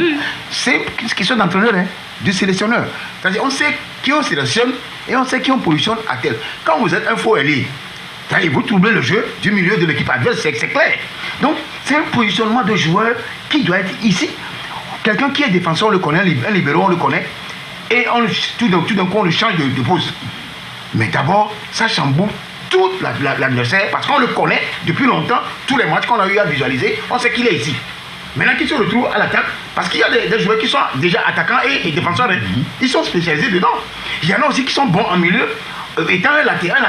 C'est une question d'entraîneur, de sélectionneur. C'est-à-dire, on sait qui on sélectionne et on sait qui on positionne à tel. Quand vous êtes un faux ailier, vous troublez le jeu du milieu de l'équipe adverse, c'est clair. Donc, c'est un positionnement de joueur qui doit être ici. Quelqu'un qui est défenseur, on le connaît, un libéro, on le connaît, et tout d'un coup, on le change de pose. Mais d'abord, ça chamboule tout l'adversaire, parce qu'on le connaît depuis longtemps, tous les matchs qu'on a eu à visualiser, on sait qu'il est ici. Maintenant qu'il se retrouve à l'attaque, parce qu'il y a des joueurs qui sont déjà attaquants et défenseurs, ils sont spécialisés dedans. Il y en a aussi qui sont bons en milieu, étant un latéral.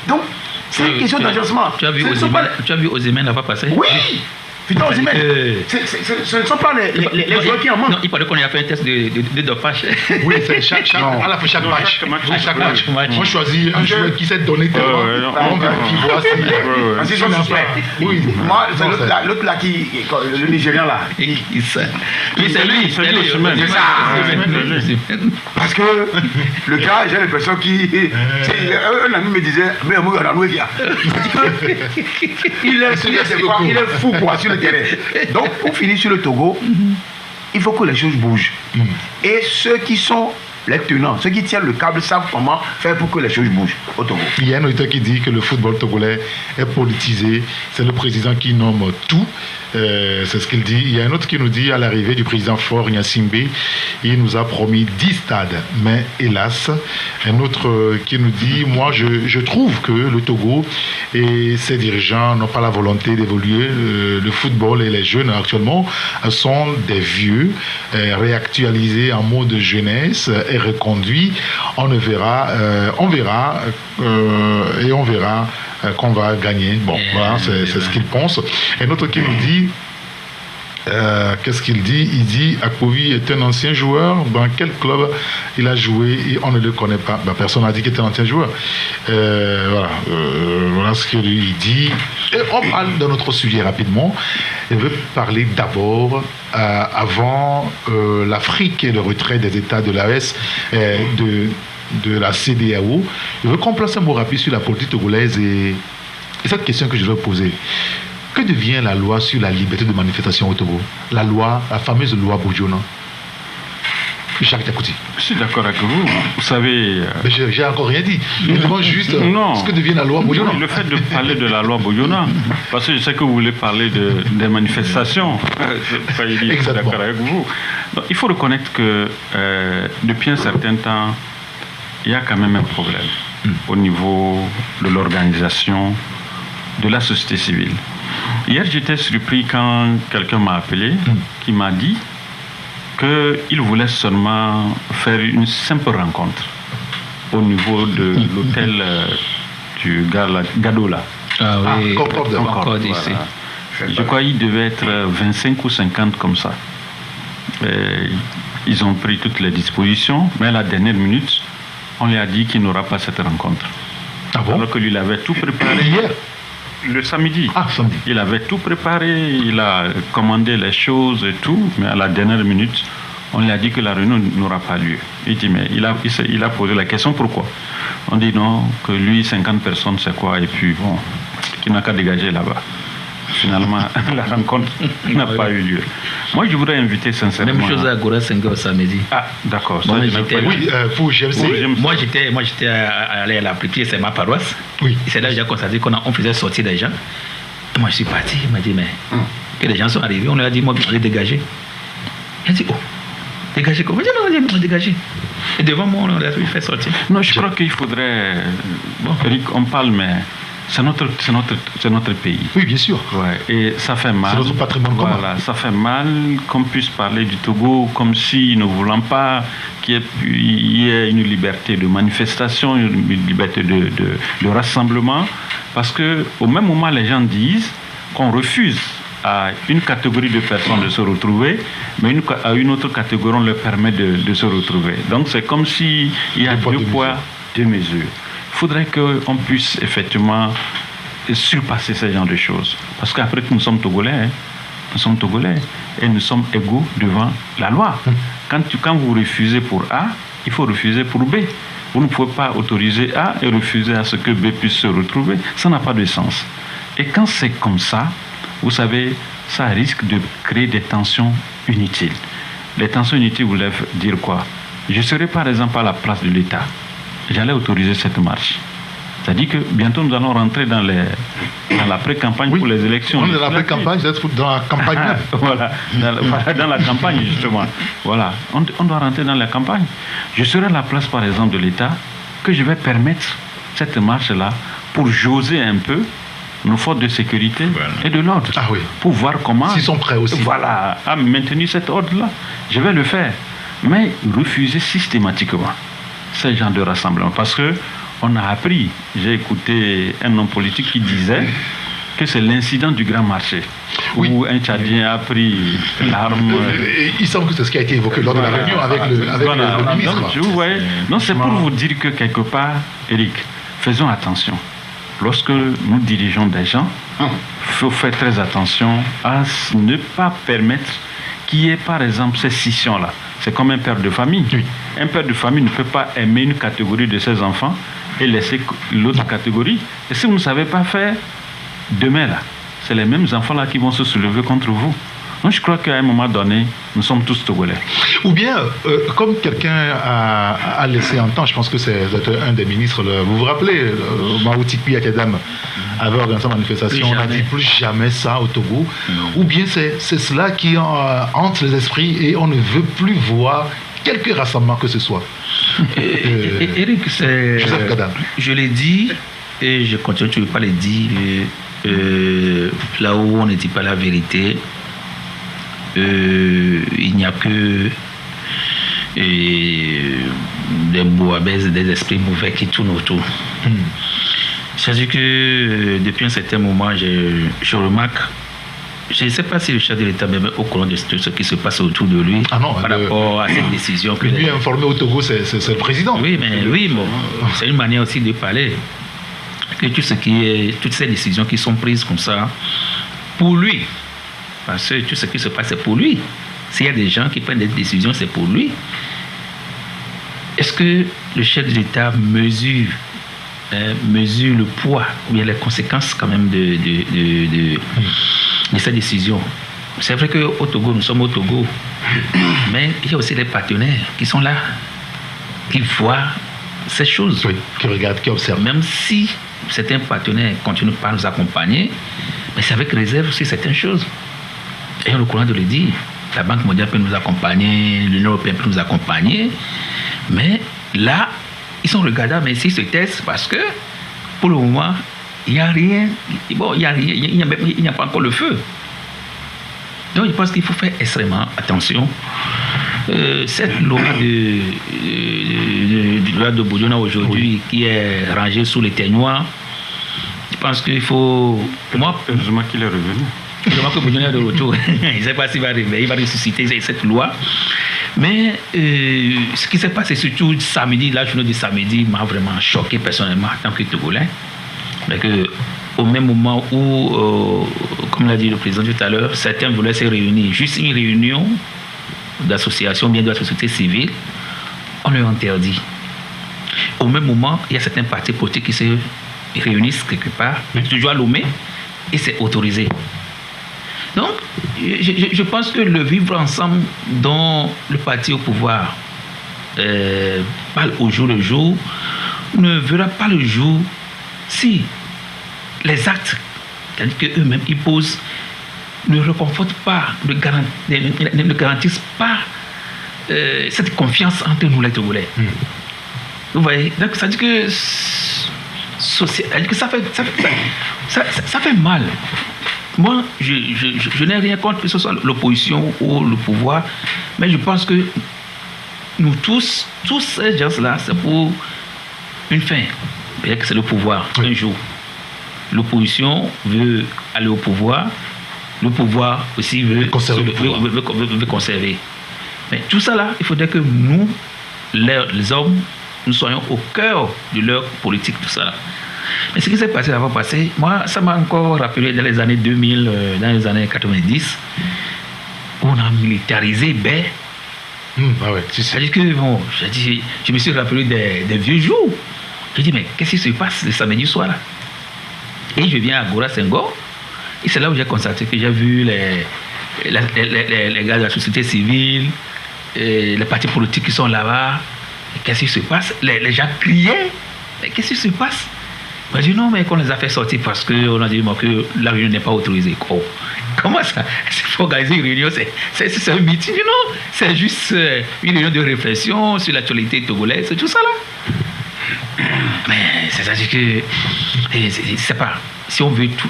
Donc, c'est une question d'agencement. Tu as vu Osimhen n'a pas passé? Oui. Putain, Osimhen, ce ne sont pas les joueurs qui en manquent. Non, il paraît qu'on a fait un test de dopage. Oui, c'est chaque match. On choisit un joueur qui s'est donné tellement. On vérifie voir parce qu'ils sont suspects. Oui, moi, c'est l'autre là, le Nigérian là. Oui, c'est lui. C'est ça. Parce que le gars, j'ai l'impression qu'il. Un ami me disait, mais il est fou, quoi, sur le terrain. Donc, pour finir sur le Togo, il faut que les choses bougent. Et ceux qui sont les tenants, ceux qui tiennent le câble, savent comment faire pour que les choses bougent au Togo. Il y a un auditeur qui dit que le football togolais est politisé. C'est le président qui nomme tout. C'est ce qu'il dit. Il y a un autre qui nous dit, à l'arrivée du président Faure Gnassingbé, il nous a promis 10 stades. Mais hélas, un autre qui nous dit, moi je trouve que le Togo et ses dirigeants n'ont pas la volonté d'évoluer. Le football et les jeunes actuellement sont des vieux, réactualisés en mode jeunesse et reconduits. On verra qu'on va gagner. Bon, voilà, c'est ce qu'il pense. Un autre qui nous dit, qu'est-ce qu'il dit? Il dit, Akpovi est un ancien joueur. Dans quel club il a joué et on ne le connaît pas? Personne n'a dit qu'il était un ancien joueur. Voilà ce qu'il dit. Et on parle de notre sujet rapidement. Je veux parler d'abord, avant l'Afrique et le retrait des États de l'AES, de la CEDEAO. Je veux qu'on place un mot rapide sur la politique togolaise et cette question que je vais poser. Que devient la loi sur la liberté de manifestation au Togo? La fameuse loi Bojona. Jacques Diakouti. Je suis d'accord avec vous. Vous savez... Mais j'ai encore rien dit. Je demande juste ce que devient la loi Bojona. Le fait de parler de la loi Bojona, parce que je sais que vous voulez parler des manifestations. Je suis d'accord avec vous. Donc, il faut reconnaître que depuis un certain temps, il y a quand même un problème au niveau de l'organisation de la société civile. Hier, j'étais surpris quand quelqu'un m'a appelé, qui m'a dit qu'il voulait seulement faire une simple rencontre au niveau de l'hôtel du Gadola. Ah oui, Concorde ici. Voilà. Je crois qu'il devait être 25 ou 50 comme ça. Ils ont pris toutes les dispositions, mais à la dernière minute, on lui a dit qu'il n'aura pas cette rencontre. Ah bon? Alors que lui, il avait tout préparé. Hier? Le samedi. Ah, samedi. Il avait tout préparé, il a commandé les choses et tout, mais à la dernière minute, on lui a dit que la réunion n'aura pas lieu. Il dit, mais il a posé la question, pourquoi? On dit non, que lui, 50 personnes, c'est quoi? Et puis, bon, qu'il n'a qu'à dégager là-bas. Finalement, la rencontre n'a pas eu lieu. Moi, je voudrais inviter sincèrement... Même chose à Gora Senghor samedi. Ah, d'accord. Moi, pour GMC. Moi, j'étais allé à la Pripier, c'est ma paroisse. Oui. C'est là que j'ai constaté qu'on faisait sortir des gens. Moi, je suis parti. Il m'a dit, mais que les gens sont arrivés. On leur a dit, moi, je vais dégager. Il a dit, oh, dégager quoi? Je dis, non, dégager. Et devant moi, on a fait sortir. Non, je crois qu'il faudrait... Bon, Eric, on parle, mais... C'est notre pays. Oui, bien sûr. Ouais, et ça fait mal. C'est notre patrimoine commun. Voilà, ça fait mal qu'on puisse parler du Togo comme si, ne voulant pas qu'il y ait une liberté de manifestation, une liberté de rassemblement, parce qu'au même moment, les gens disent qu'on refuse à une catégorie de personnes de se retrouver, mais à une autre catégorie, on leur permet de se retrouver. Donc, c'est comme s'il y a deux poids, deux mesures. Il faudrait qu'on puisse effectivement surpasser ce genre de choses. Parce qu'après, nous sommes Togolais, hein. Nous sommes Togolais et nous sommes égaux devant la loi. Quand vous refusez pour A, il faut refuser pour B. Vous ne pouvez pas autoriser A et refuser à ce que B puisse se retrouver. Ça n'a pas de sens. Et quand c'est comme ça, vous savez, ça risque de créer des tensions inutiles. Les tensions inutiles voulaient dire quoi? Je serais par exemple à la place de l'État. J'allais autoriser cette marche. C'est-à-dire que bientôt nous allons rentrer dans la pré-campagne pour les élections. On est dans la pré-campagne, vous êtes dans la campagne. Voilà, dans la campagne justement. Voilà, on doit rentrer dans la campagne. Je serai à la place par exemple de l'État que je vais permettre cette marche-là pour jauger un peu nos forces de sécurité et de l'ordre. Ah oui. Pour voir comment... S'ils sont prêts aussi. Voilà, à maintenir cet ordre-là. Je vais le faire. Mais refuser systématiquement ce genre de rassemblement. Parce que on a appris, j'ai écouté un homme politique qui disait que c'est l'incident du grand marché, où un Tchadien a pris l'arme. Il semble que c'est ce qui a été évoqué lors de la réunion avec le ministre. Donc, vous voyez, non, c'est pour vous dire que quelque part, Eric, faisons attention. Lorsque nous dirigeons des gens, il faut faire très attention à ne pas permettre qu'il y ait par exemple ces scissions-là. C'est comme un père de famille. Oui. Un père de famille ne peut pas aimer une catégorie de ses enfants et laisser l'autre catégorie. Et si vous ne savez pas faire, demain là, c'est les mêmes enfants-là qui vont se soulever contre vous. Donc je crois qu'à un moment donné, nous sommes tous Togolais. Ou bien, comme quelqu'un a laissé entendre, je pense que c'est un des ministres, vous vous rappelez, Maouti Piakedam avait organisé une manifestation, on a dit plus jamais ça au Togo. Ou bien c'est cela qui hante les esprits et on ne veut plus voir quelque rassemblement que ce soit. Eric, je l'ai dit et je continue, tu ne veux pas le dire, là où on ne dit pas la vérité, il n'y a que des bouabès, des esprits mauvais qui tournent autour. C'est-à-dire que depuis un certain moment, je remarque, je ne sais pas si le chef de l'État même est au courant de ce qui se passe autour de lui par rapport à cette décision. Que lui informé au Togo, c'est le président. Oui, mais bon, c'est une manière aussi de parler. Que toutes ces décisions qui sont prises comme ça, pour lui, parce que tout ce qui se passe, c'est pour lui. S'il y a des gens qui prennent des décisions, c'est pour lui. Est-ce que le chef de l'État mesure le poids ou bien les conséquences quand même de cette décision? C'est vrai qu'au Togo, nous sommes au Togo, mais il y a aussi des partenaires qui sont là, qui voient ces choses. Oui, qui regardent, qui observent. Même si certains partenaires continuent pas à nous accompagner, mais c'est avec réserve aussi certaines choses. Ayons le courage de le dire. La Banque mondiale peut nous accompagner, l'Union européenne peut nous accompagner, mais là, ils sont regardables, mais s'ils se testent parce que, pour le moment, il n'y a rien. Bon, il n'y a pas encore le feu. Donc, je pense qu'il faut faire extrêmement attention. Cette loi de Boudjona aujourd'hui, qui est rangée sous les ténoirs, je pense qu'il faut... Heureusement qu'il est revenu. Heureusement que Boudjona est de retour. Je ne sais pas s'il va arriver, il va ressusciter cette loi. Mais ce qui s'est passé surtout samedi, la journée du samedi, m'a vraiment choqué personnellement en tant que Togolais. Au même moment où, comme l'a dit le président tout à l'heure, certains voulaient se réunir, juste une réunion d'association, bien de la société civile, on leur interdit. Au même moment, il y a certains partis politiques qui se réunissent quelque part, toujours à Lomé, et c'est autorisé. Donc, je pense que le vivre ensemble dont le parti au pouvoir parle au jour le jour ne verra pas le jour si les actes qu'eux-mêmes ils posent ne reconfortent pas, ne garantissent pas cette confiance entre nous les Togolais. Vous voyez, donc ça dit que ça fait mal. Moi, je n'ai rien contre que ce soit l'opposition ou le pouvoir, mais je pense que nous tous ces gens-là, c'est pour une fin. Peut-être que c'est le pouvoir, un jour. L'opposition veut aller au pouvoir, le pouvoir aussi veut conserver. Mais tout ça là, il faudrait que nous, les hommes nous soyons au cœur de leur politique, tout ça là. Mais ce qui s'est passé avant passé, moi, ça m'a encore rappelé dans les années 2000, dans les années 90, où on a militarisé Bay. Ah ouais, C'est-à-dire que, bon, je me suis rappelé des vieux jours. J'ai dit, mais qu'est-ce qui se passe le samedi soir là? Et je viens à Gora Senghor, et c'est là où j'ai constaté que j'ai vu les gars de la société civile, les partis politiques qui sont là-bas. Qu'est-ce qui se passe? Les gens criaient. Mais qu'est-ce qui se passe? Moi, je dis non, mais qu'on les a fait sortir parce qu'on a dit que la réunion n'est pas autorisée. Oh. Comment ça? Il faut organiser une réunion, c'est un meeting, non? C'est juste une réunion de réflexion sur l'actualité togolaise, c'est tout ça là. Mais c'est-à-dire que, c'est pas, si on veut tout.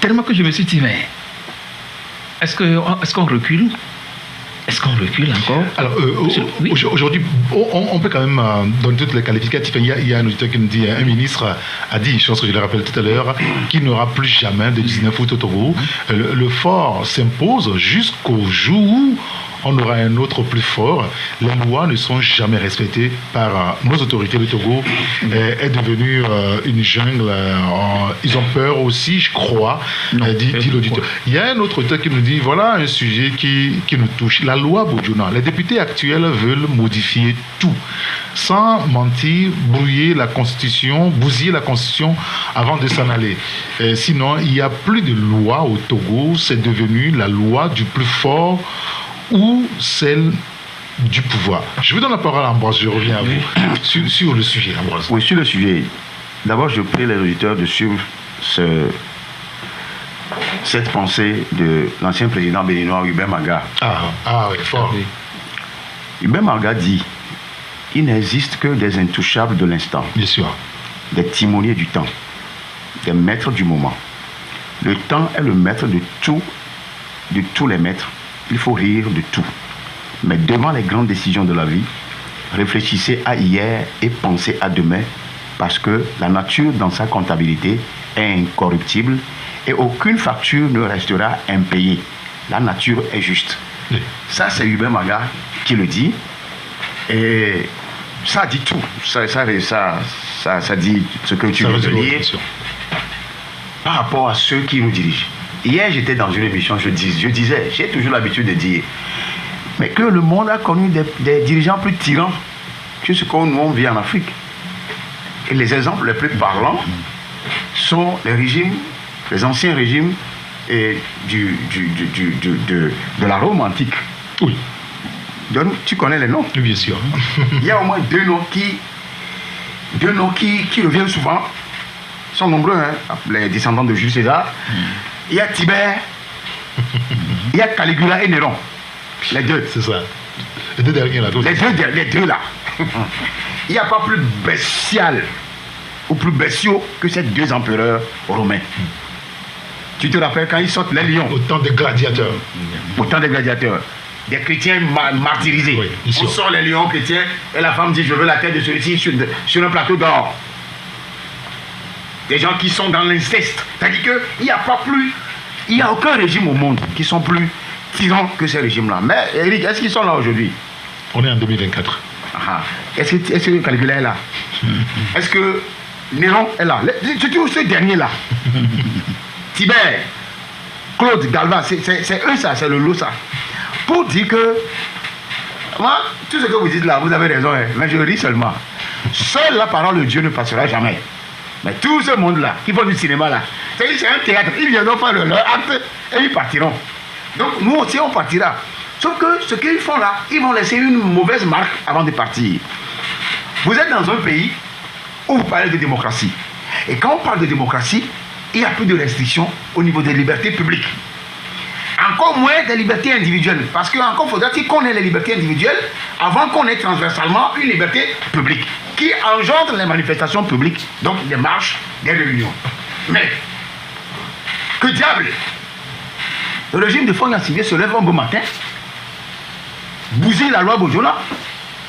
Tellement que je me suis dit, mais est-ce qu'on recule? Est-ce qu'on recule encore? Alors, oui. Aujourd'hui, on peut quand même donner toutes les qualificatifs. Il y a un auditeur qui nous dit, un ministre a dit, je pense que je le rappelle tout à l'heure, qu'il n'y aura plus jamais de 19 août au Togo. Le fort s'impose jusqu'au jour où on aura un autre plus fort. Les lois ne sont jamais respectées par nos autorités. Le Togo est devenu une jungle. Ils ont peur aussi, je crois, dit l'auditeur. Il y a un autre auditeur qui nous dit, voilà un sujet qui nous touche. La loi Budjona. Les députés actuels veulent modifier tout, sans mentir, bousiller la Constitution avant de s'en aller. Sinon, il n'y a plus de loi au Togo. C'est devenu la loi du plus fort ou celle du pouvoir. Je vous donne la parole à Ambroise, je reviens à vous sur le sujet, Ambroise. Oui, sur le sujet. D'abord, je prie les auditeurs de suivre cette pensée de l'ancien président béninois Hubert Maga. Ah oui, fort. Hubert Maga dit, il n'existe que des intouchables de l'instant. Bien sûr. Des timoniers du temps, des maîtres du moment. Le temps est le maître de tous les maîtres. Il faut rire de tout. Mais devant les grandes décisions de la vie, réfléchissez à hier et pensez à demain, parce que la nature dans sa comptabilité est incorruptible et aucune facture ne restera impayée. La nature est juste. Oui. Ça, c'est Hubert Maga qui le dit. Et ça dit tout. Ça dit ce que tu veux dire par rapport à ceux qui nous dirigent. Hier, j'étais dans une émission, je disais, j'ai toujours l'habitude de dire, mais que le monde a connu des dirigeants plus tyrans que ce qu'on nous vit en Afrique. Et les exemples les plus parlants sont les régimes, les anciens régimes et de la Rome antique. Oui. Donc, tu connais les noms? Oui, bien sûr. Il y a au moins deux noms qui reviennent souvent. Ils sont nombreux, hein, les descendants de Jules César. Il y a Tibère, il y a Caligula et Néron. Les deux. C'est ça. Les deux derniers là. Les deux là. Il n'y a pas plus bestial ou plus bestiaux que ces deux empereurs romains. Tu te rappelles quand ils sortent les lions? Autant de gladiateurs. Autant de gladiateurs. Des chrétiens martyrisés. Oui, on sort les lions chrétiens et la femme dit je veux la tête de celui-ci sur un plateau d'or. Des gens qui sont dans l'inceste. C'est-à-dire qu'il n'y a pas plus, il n'y a aucun régime au monde qui sont plus tyrans que ces régimes-là. Mais Eric, est-ce qu'ils sont là aujourd'hui? On est en 2024. Est-ce que Caligula est là? Est-ce que Néron est là? Surtout ce dernier-là. Tibère, Claude, Galva, c'est eux ça, c'est le lot ça. Pour dire que, moi, tout ce que vous dites là, vous avez raison, hein, mais je ris seulement. Seule la parole de Dieu ne passera jamais. Mais tout ce monde-là, qui font du cinéma là, c'est un théâtre, ils viendront faire leur acte et ils partiront. Donc nous aussi on partira. Sauf que ce qu'ils font là, ils vont laisser une mauvaise marque avant de partir. Vous êtes dans un pays où vous parlez de démocratie. Et quand on parle de démocratie, il n'y a plus de restrictions au niveau des libertés publiques. Encore moins des libertés individuelles. Parce qu'encore faudra-t-il qu'on ait les libertés individuelles avant qu'on ait transversalement une liberté publique qui engendre les manifestations publiques, donc des marches, des réunions. Mais, que diable! Le régime de Faure Gnassingbé se lève un beau matin, bousille la loi Budjona,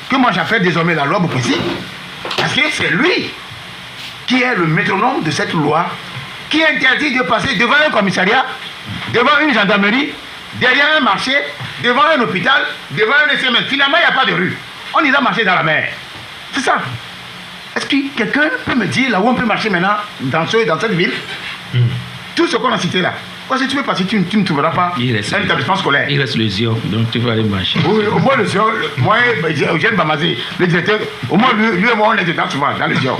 que moi j'appelle désormais la loi Bokessi, parce que c'est lui qui est le métronome de cette loi qui interdit de passer devant un commissariat, devant une gendarmerie, derrière un marché, devant un hôpital, devant un SMN. Finalement, il n'y a pas de rue. On ira marcher dans la mer. C'est ça. Est-ce que quelqu'un peut me dire là où on peut marcher maintenant dans cette ville? Tout ce qu'on a cité là. Quand si tu veux passer, tu ne trouveras pas un établissement scolaire. Il reste le Zion, donc tu vas aller marcher. Oui, au moins le Zion, moi, Eugène Bamazé, le directeur, au moins lui et moi, on est dedans souvent, dans le Zion.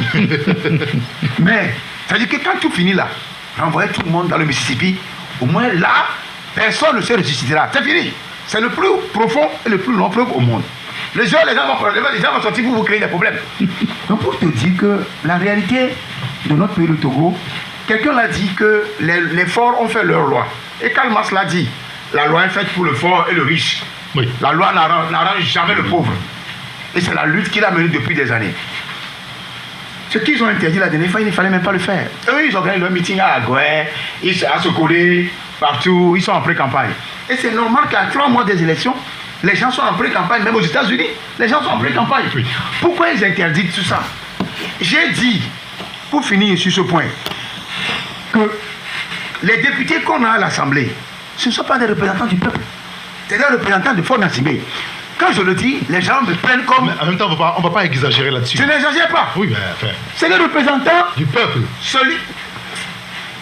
Mais, ça veut dire que quand tout finit là, renvoyer tout le monde dans le Mississippi, au moins là, personne ne se ressuscitera. C'est fini. C'est le plus profond et le plus long fleuve au monde. Les gens vont sortir pour vous créer des problèmes. Donc pour te dire que la réalité de notre pays, le Togo, quelqu'un l'a dit que les forts ont fait leur loi. Et Karl Marx l'a dit, la loi est faite pour le fort et le riche. Oui. La loi n'arrange jamais le pauvre. Et c'est la lutte qu'il a menée depuis des années. Ce qu'ils ont interdit la dernière fois, il ne fallait même pas le faire. Eux, ils organisent leur meeting à Agoué, à Sokolé, partout, ils sont en pré-campagne. Et c'est normal qu'à 3 mois des élections, les gens sont en pré-campagne, même aux États-Unis, les gens sont en pré-campagne. Oui. Pourquoi ils interdisent tout ça? J'ai dit, pour finir sur ce point, que les députés qu'on a à l'Assemblée, ce ne sont pas des représentants du peuple, c'est des représentants de Fort Nassibé. Quand je le dis, les gens me prennent comme... Mais en même temps, on ne va pas exagérer là-dessus. Je n'exagère pas. Oui, mais enfin... C'est les représentants... du peuple.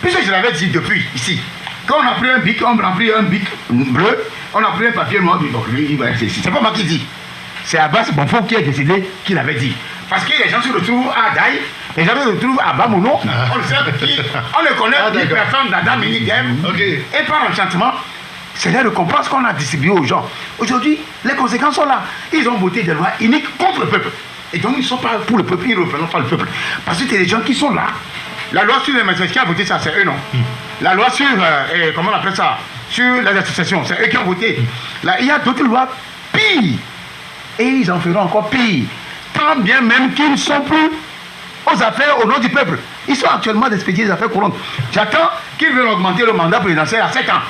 Puisque je l'avais dit depuis, ici, quand on a pris un bic, on a pris un bic bleu, on a pris un papier noir, bon, lui, il va rester ici. C'est pas moi qui dis. C'est Abbas Bonfo qui a décidé qu'il avait dit. Parce que les gens se retrouvent à Daï, les gens se retrouvent à Bamono, on ne connaît plus personne d'Adam ni d'Ève. Okay. Et par enchantement, c'est les récompenses qu'on a distribuées aux gens. Aujourd'hui, les conséquences sont là. Ils ont voté des lois iniques contre le peuple. Et donc, ils ne sont pas pour le peuple, ils ne représentent pas le peuple. Parce que c'est des gens qui sont là. La loi sur les magistrats qui a voté ça, c'est eux, non? La loi sur, comment on appelle ça? Sur les associations, c'est eux qui ont voté. Là, il y a d'autres lois pires. Et ils en feront encore pire. Tant bien même qu'ils ne sont plus aux affaires au nom du peuple. Ils sont actuellement d'expédier des affaires courantes. J'attends qu'ils veulent augmenter le mandat présidentiel à 7 ans.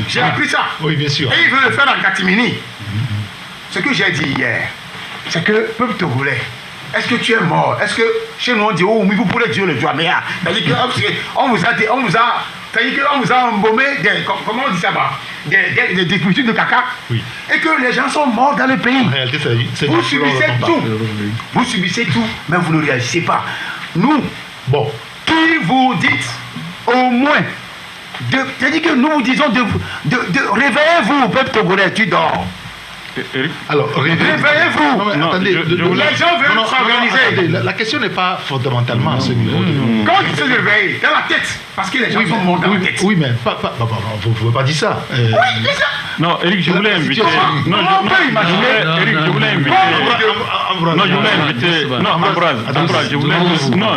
J'ai appris ça. Oui, bien sûr. Et ils veulent le faire en catimini. Ce que j'ai dit hier, c'est que, peuple togolais, est-ce que tu es mort? Est-ce que chez nous on dit, oh, mais vous pourrez Dieu le Djouaméa? C'est-à-dire qu'on vous a embaumé comment on dit ça bas? Des cultures de caca. Oui. Et que les gens sont morts dans le pays. En réalité, vous subissez tout. Vous subissez tout, mais vous ne réagissez pas. Nous, bon, qui vous dites au moins, c'est-à-dire que nous vous disons de réveillez-vous, peuple togolais, tu dors. Alors, réveillez-vous. Attendez, les gens veulent s'organiser. La question n'est pas fondamentalement à ce niveau. Quand ils se réveillent, dans la tête, parce que les gens sont morts dans la tête. Oui, mais vous ne pouvez pas dire ça. Oui, mais ça. Non, Eric, je voulais inviter. Non, je voulais inviter. Non, je voulais inviter. Non, Ambroise,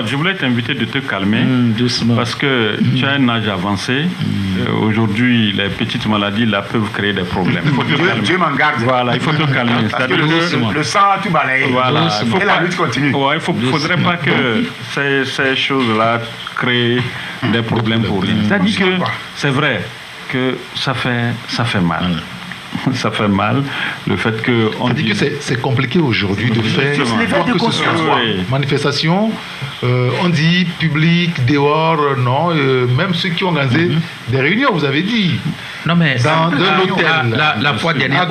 je voulais t'inviter de te calmer. Doucement. Parce que tu as un âge avancé. Aujourd'hui, les petites maladies là peuvent créer des problèmes. Dieu m'en garde. Voilà, il faut te calmer. Parce que le sang a tout balayé. Voilà. Et la lutte continue. Ouais, il ne faudrait pas que ces choses-là créent des problèmes pour rien. C'est-à-dire que c'est vrai que ça fait mal. Ça fait mal le fait que on dit que c'est compliqué aujourd'hui de faire quoi que ce soit. Manifestation, on dit public, dehors, non, même ceux qui ont organisé des réunions, vous avez dit. Non mais dans l'hôtel. La fois dernière,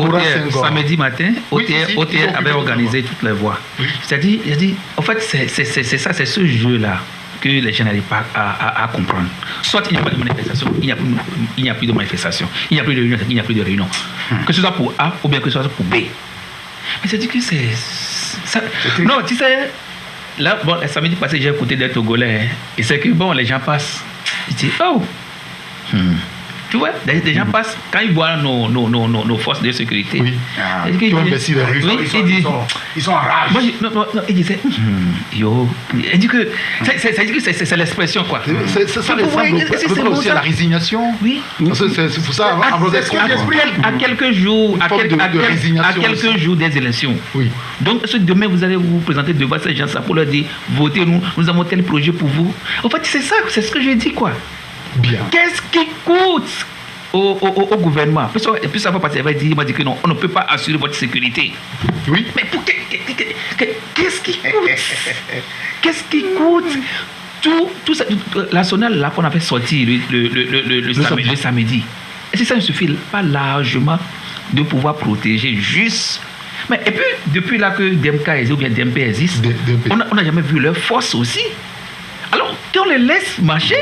samedi matin, OTR avait organisé toutes les voies. Oui. C'est-à-dire, en fait, c'est ça, c'est ce jeu-là que les gens n'arrivent pas à comprendre. Soit il n'y a pas de manifestation, il n'y a plus de manifestation, il n'y a plus de réunion, il n'y a plus de réunion. Que ce soit pour A ou bien que ce soit pour B. Mais c'est-à-dire que c'est... Ça, non, tu sais, là, bon, samedi passé, j'ai écouté des Togolais, et c'est que, bon, les gens passent, ils disent, oh, tu vois, les gens passent, quand ils voient nos forces de sécurité, ils ont investi les rues, ils sont en rage. Moi, non, ils disaient, yo, il dit que, c'est l'expression, quoi. Ça ressemble aussi à la résignation. Oui. C'est pour ça, à quelques jours des élections. Oui. Donc, demain, vous allez vous présenter devant ces gens-là pour leur dire, votez, nous avons tel projet pour vous. En fait, c'est ça, c'est ce que je dis, quoi. Bien. Qu'est-ce qui coûte au gouvernement? Et puis ça va passer, il m'a dit que non, on ne peut pas assurer votre sécurité. Oui. Mais pour qu'est-ce qui coûte? Qu'est-ce qui coûte? Tout ça, la sonale là qu'on avait sorti le samedi. Et si ça ne suffit pas largement de pouvoir protéger juste. Mais et puis, depuis là que DMK existe, ou bien DMP existe, on n'a jamais vu leur force aussi. Alors, quand on les laisse marcher,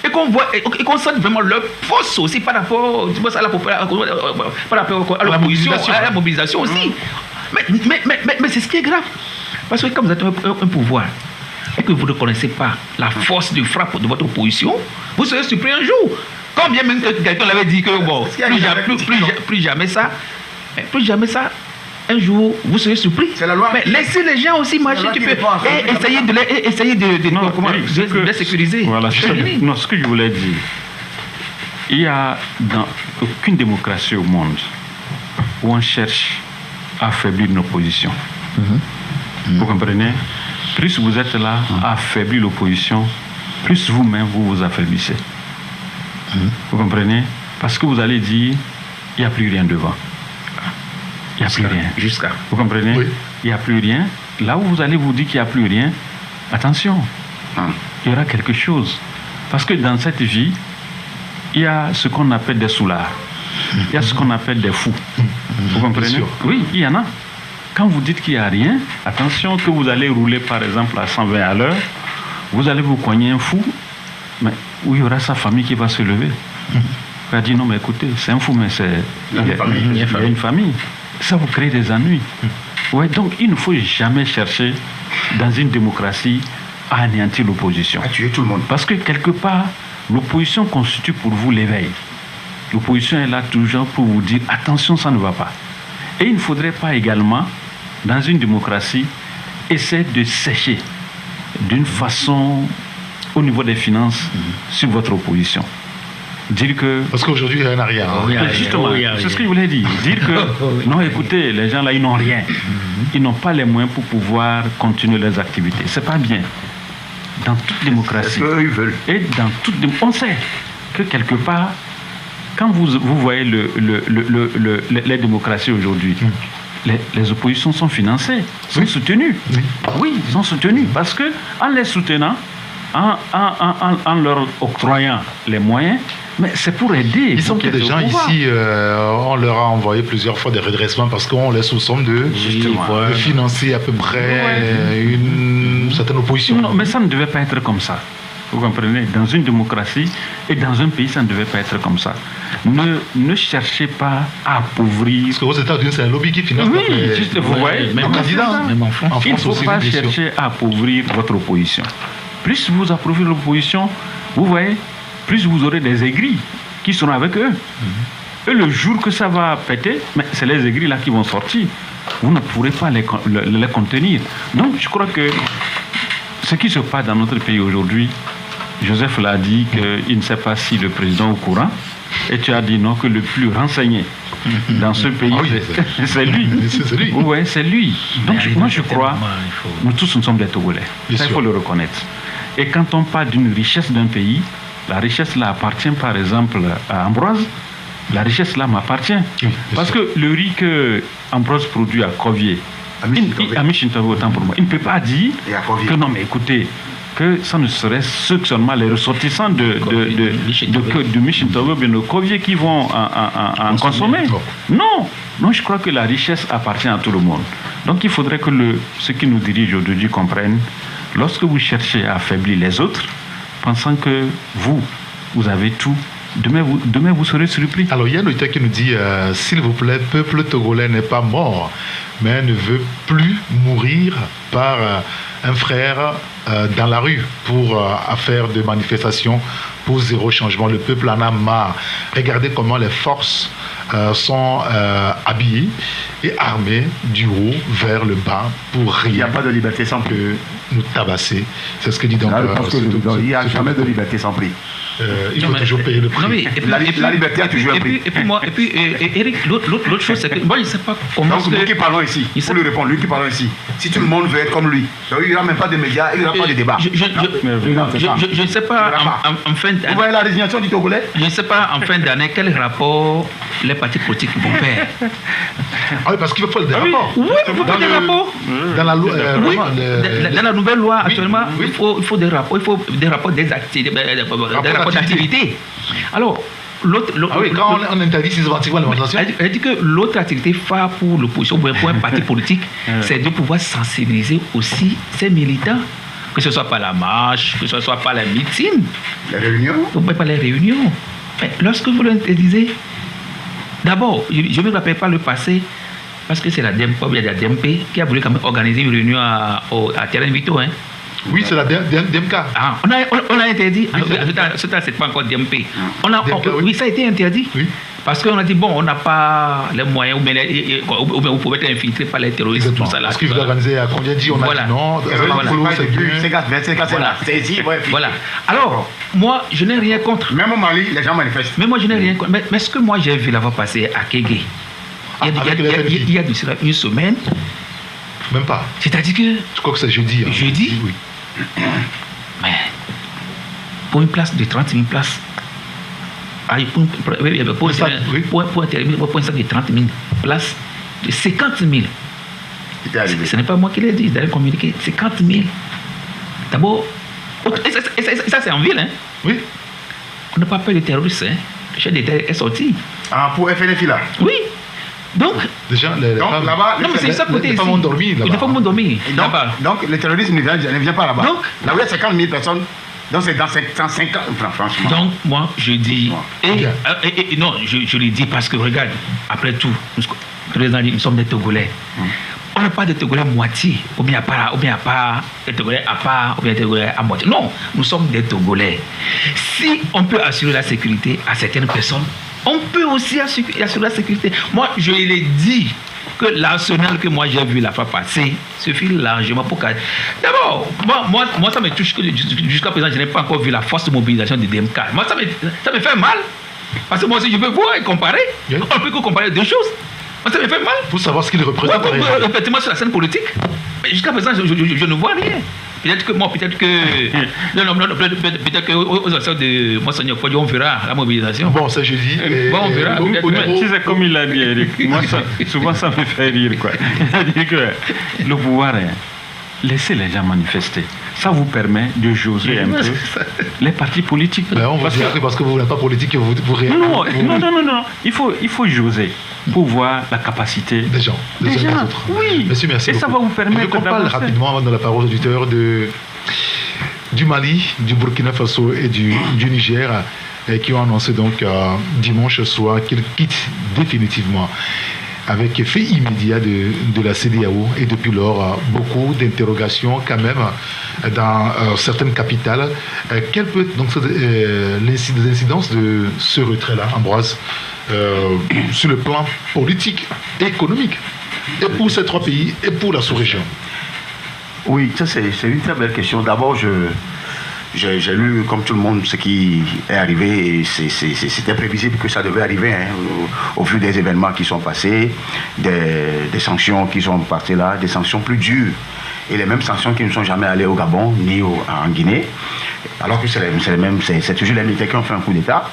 et qu'on voit, et qu'on sent vraiment leur force aussi par rapport à la mobilisation aussi. Mais c'est ce qui est grave. Parce que quand vous êtes un pouvoir, et que vous ne connaissez pas la force de frappe de votre opposition, vous serez surpris un jour. Quand bien même que quelqu'un l'avait dit que bon, plus jamais ça, un jour vous serez surpris. C'est la loi. Mais laissez les gens aussi marcher, tu peux essayer de les sécuriser. Voilà, ce que je voulais dire, il n'y a dans aucune démocratie au monde où on cherche à affaiblir nos positions. Vous comprenez? Plus vous êtes là à affaiblir l'opposition, plus vous-même vous vous affaiblissez. Vous comprenez? Parce que vous allez dire, il n'y a plus rien devant. Il n'y a plus rien. Jusqu'à. Vous comprenez? Oui. Il n'y a plus rien. Là où vous allez vous dire qu'il n'y a plus rien, attention, il y aura quelque chose. Parce que dans cette vie, il y a ce qu'on appelle des soulards. Il y a ce qu'on appelle des fous. Vous comprenez? Oui, il y en a. Quand vous dites qu'il n'y a rien, attention que vous allez rouler par exemple à 120 à l'heure, vous allez vous cogner un fou, mais où il y aura sa famille qui va se lever. Il va dire non mais écoutez, c'est un fou mais il y a une famille. Ça vous crée des ennuis. Ouais, donc il ne faut jamais chercher dans une démocratie à anéantir l'opposition. À tuer tout le monde. Parce que quelque part, l'opposition constitue pour vous l'éveil. L'opposition est là toujours pour vous dire attention, ça ne va pas. Et il ne faudrait pas également, dans une démocratie, essayer de sécher d'une façon au niveau des finances sur votre opposition. Dire que... Parce qu'aujourd'hui, il n'y en a rien. Justement, c'est ce que je voulais dire. Dire que, non, écoutez, les gens là, ils n'ont rien. Ils n'ont pas les moyens pour pouvoir continuer leurs activités. C'est pas bien. Dans toute démocratie. C'est ce qu'eux veulent. Et dans toute on sait que quelque part, quand vous voyez les démocraties aujourd'hui, les oppositions sont financées, sont soutenues. Oui, ils sont soutenues. Parce qu'en les soutenant, en leur octroyant les moyens, mais c'est pour aider. Il semble que des gens ici, on leur a envoyé plusieurs fois des redressements parce qu'on les soupçonne de financer à peu près une certaine opposition. Non, mais ça ne devait pas être comme ça. Vous comprenez? Dans une démocratie et dans un pays, ça ne devait pas être comme ça. Ne cherchez pas à appauvrir. Parce qu'aux États-Unis, c'est un lobby qui finance. Oui, juste, vous voyez, même candidat. Même en France. Il ne faut pas chercher à appauvrir votre opposition. Plus vous approuverez l'opposition, vous voyez, plus vous aurez des aigris qui seront avec eux. Et le jour que ça va péter, mais c'est les aigris là qui vont sortir. Vous ne pourrez pas les contenir. Donc, je crois que ce qui se passe dans notre pays aujourd'hui, Joseph l'a dit qu'il ne sait pas si le président est au courant. Et tu as dit non, que le plus renseigné dans ce pays, c'est lui. C'est lui. Oui, c'est lui. Donc, moi, je crois, nous tous, nous sommes des Togolais. Ça, il faut le reconnaître. Et quand on parle d'une richesse d'un pays, la richesse là appartient par exemple à Ambroise. La richesse là m'appartient. Parce que le riz que Ambroise produit à Covier, à Michintobo, autant pour moi, il ne peut pas dire que non, mais écoutez, que ça ne serait seulement les ressortissants de Michintobo, bien de Covier qui vont en consommer. Non, je crois que la richesse appartient à tout le monde. Donc il faudrait que ceux qui nous dirigent aujourd'hui comprennent, lorsque vous cherchez à affaiblir les autres, pensant que vous avez tout, demain vous serez surpris. Alors il y a un auditeur qui nous dit s'il vous plaît, peuple togolais n'est pas mort, mais ne veut plus mourir par un frère dans la rue pour faire des manifestations pour zéro changement. Le peuple en a marre. Regardez comment les forces sont habillées et armées du haut vers le bas pour rien. Il n'y a pas de liberté sans prix. Nous tabasser. C'est ce que dit donc. Il n'y a jamais de liberté sans prix. Il faut toujours payer le prix. Non, mais, la liberté a toujours un prix. Eric, l'autre chose, c'est que moi, je ne sais pas comment. Donc, nous qui parlons ici, il faut lui répondre, lui qui parle ici. Si tout le monde veut être comme lui, il n'y aura même pas de médias, il n'y aura pas de débat. Je ne sais pas, en fin d'année. Vous voyez la résignation du Togolais? Je ne sais pas, en fin d'année, quel rapport les partis politiques vont faire. Ah oui, parce qu'il faut des rapports. Oui, il faut des rapports. Dans la loi. Dans la nouvelle loi, actuellement, il faut des rapports, il faut des rapports d'activité. Alors, quand on interdit systématiquement l'alimentation. Elle dit que l'autre activité phare pour l'opposition, pour un parti politique, c'est de pouvoir sensibiliser aussi ses militants. Que ce soit par la marche, que ce soit par la meeting. Les réunions. Par les réunions. Mais lorsque vous l'interdisez, d'abord, je ne me rappelle pas le passé, parce que c'est la DMP qui a voulu quand même organiser une réunion à Terrain Vito. Hein. Oui, c'est la DMK. Ah, on a interdit. Ce temps, c'est pas encore DMP. Oui, ça a été interdit. Oui. Parce qu'on a dit, bon, on n'a pas les moyens, ou vous pouvez être infiltré par les terroristes, tout ça là. Parce qu'ils veulent organiser à combien dit, on a dit non. Voilà. Alors, moi, je n'ai rien contre. Même au Mali, les gens manifestent. Mais moi, je n'ai rien contre. Mais ce que moi, j'ai vu là-bas passer à Kégué, il y a de cela une semaine. Même pas. C'est-à-dire que. Je crois que c'est jeudi. Jeudi. Oui. Mais pour une place de 30 000 places, pour un sac de 30 000 places, de 50 000. Ce n'est pas moi qui l'ai dit, d'aller communiquer. 50 000. D'abord, ça c'est en ville, hein? Oui. On n'a pas peur de terroristes, hein? Le chef d'État est sorti. Ah, pour FNFI là? Oui. Donc, déjà, les femmes, là-bas, non, mais c'est ça côté les femmes ont dormi là-bas. Les femmes ont dormi là-bas. Donc, le terrorisme ne vient pas là-bas. Donc, là où il y a 50 000 personnes, donc c'est dans 150, franchement. Donc, moi, je dis, et non, je le dis parce que, regarde, après tout, le président dit, nous sommes des Togolais. On n'a pas de Togolais à moitié, ou bien à part, des Togolais à part, ou bien des Togolais à moitié. Non, nous sommes des Togolais. Si on peut assurer la sécurité à certaines personnes, on peut aussi assurer la sécurité. Moi, je l'ai dit que l'arsenal que moi j'ai vu la fois passée suffit largement pour... D'abord, moi ça me touche que jusqu'à présent, je n'ai pas encore vu la force de mobilisation de DMK. Moi, ça me fait mal. Parce que moi aussi, je peux voir et comparer. Oui. On peut que comparer deux choses. Moi, ça me fait mal. Pour savoir ce qu'il représente. Effectivement, sur la scène politique. Mais jusqu'à présent, je ne vois rien. Peut-être que peut-être que aux actions de Monseigneur Kodjo, on verra la mobilisation. Bon, ça je dis. Bon, on verra. Tu sais, comme il l'a dit, Eric, moi, souvent ça me fait rire, quoi. C'est-à-dire que le pouvoir, laissez les gens manifester. Ça vous permet de jauger un peu les partis politiques. Ben on va dire parce que vous n'êtes pas politique, vous rien. Non. Il faut jauger pour voir la capacité des gens. Oui. Monsieur, merci. Et ça va vous permettre. On parle rapidement avant de la parole auditeur du Mali, du Burkina Faso et du Niger, qui ont annoncé donc dimanche soir qu'ils quittent définitivement, avec effet immédiat de la CEDEAO, et depuis lors, beaucoup d'interrogations quand même dans certaines capitales. Quelle peut être donc l'incidence de ce retrait-là, Ambroise, sur le plan politique et économique, et pour ces trois pays, et pour la sous-région? Oui, ça c'est une très belle question. D'abord, j'ai lu, comme tout le monde, ce qui est arrivé, et c'était prévisible que ça devait arriver, hein, au vu des événements qui sont passés, des sanctions qui sont passées là, des sanctions plus dures, et les mêmes sanctions qui ne sont jamais allées au Gabon ni en Guinée, alors que c'est toujours les militaires qui ont fait un coup d'État.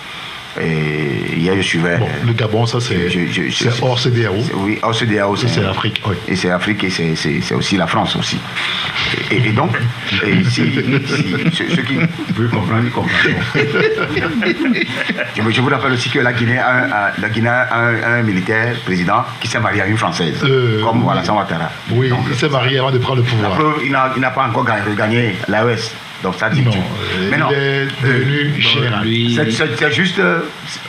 Et hier, je suivais. Bon, le Gabon, ça c'est hors CEDEAO. Oui, hors CEDEAO. C'est l'Afrique. Oui. Et c'est l'Afrique, et c'est aussi la France aussi. Et donc, ceux qui veulent comprendre, ils comprennent. Je vous rappelle aussi que la Guinée a un militaire président qui s'est marié à une Française, comme Alassane Ouattara. Oui, donc, il s'est marié avant de prendre le pouvoir. Il n'a pas encore gagné l'AES. Donc ça dit mais non, il est devenu général. C'est juste,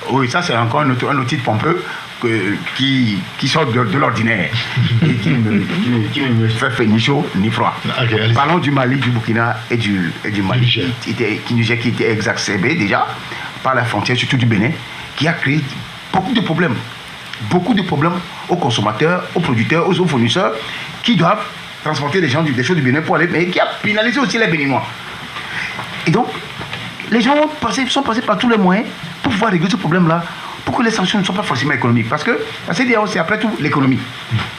oui, ça c'est encore un outil de pompeux qui sort de l'ordinaire et qui ne me fait ni chaud ni froid. Okay, parlons du Mali, du Burkina et du Mali, qui était exacerbé déjà par la frontière, surtout du Bénin, qui a créé beaucoup de problèmes aux consommateurs, aux producteurs, aux fournisseurs qui doivent transporter des choses du Bénin pour aller, mais qui a pénalisé aussi les Béninois. Et donc, les gens sont passés par tous les moyens pour pouvoir régler ce problème-là, pour que les sanctions ne soient pas forcément économiques. Parce que la CEDEAO, c'est après tout l'économie.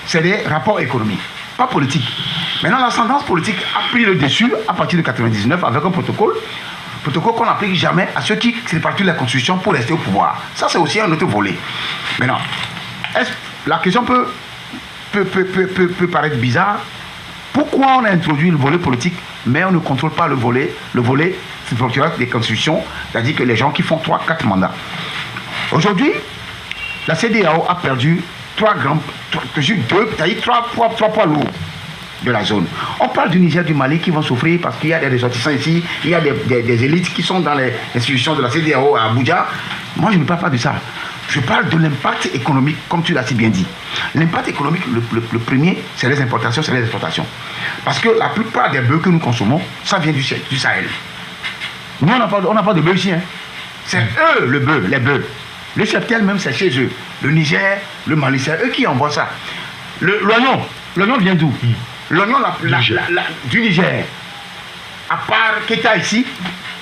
C'est des rapports économiques, pas politiques. Maintenant, l'ascendance politique a pris le dessus à partir de 1999 avec un protocole qu'on n'applique jamais à ceux qui répartissent la Constitution pour rester au pouvoir. Ça, c'est aussi un autre volet. Maintenant, la question peut paraître bizarre. Pourquoi on a introduit le volet politique, mais on ne contrôle pas le volet structurel des constitutions, c'est-à-dire que les gens qui font 3-4 mandats. Aujourd'hui, la CEDEAO a perdu trois poids lourds de la zone. On parle du Niger, du Mali qui vont souffrir parce qu'il y a des ressortissants ici, il y a des élites qui sont dans les institutions de la CEDEAO à Abuja. Moi, je ne parle pas de ça. Je parle de l'impact économique, comme tu l'as si bien dit. L'impact économique, le premier, c'est les importations, c'est les exportations. Parce que la plupart des bœufs que nous consommons, ça vient du Sahel. Nous, on n'a pas de bœufs ici. Hein. C'est eux, les bœufs. Le cheptel même, c'est chez eux. Le Niger, le Mali, c'est eux qui envoient ça. L'oignon vient d'où? L'oignon du Niger. À part Keta ici,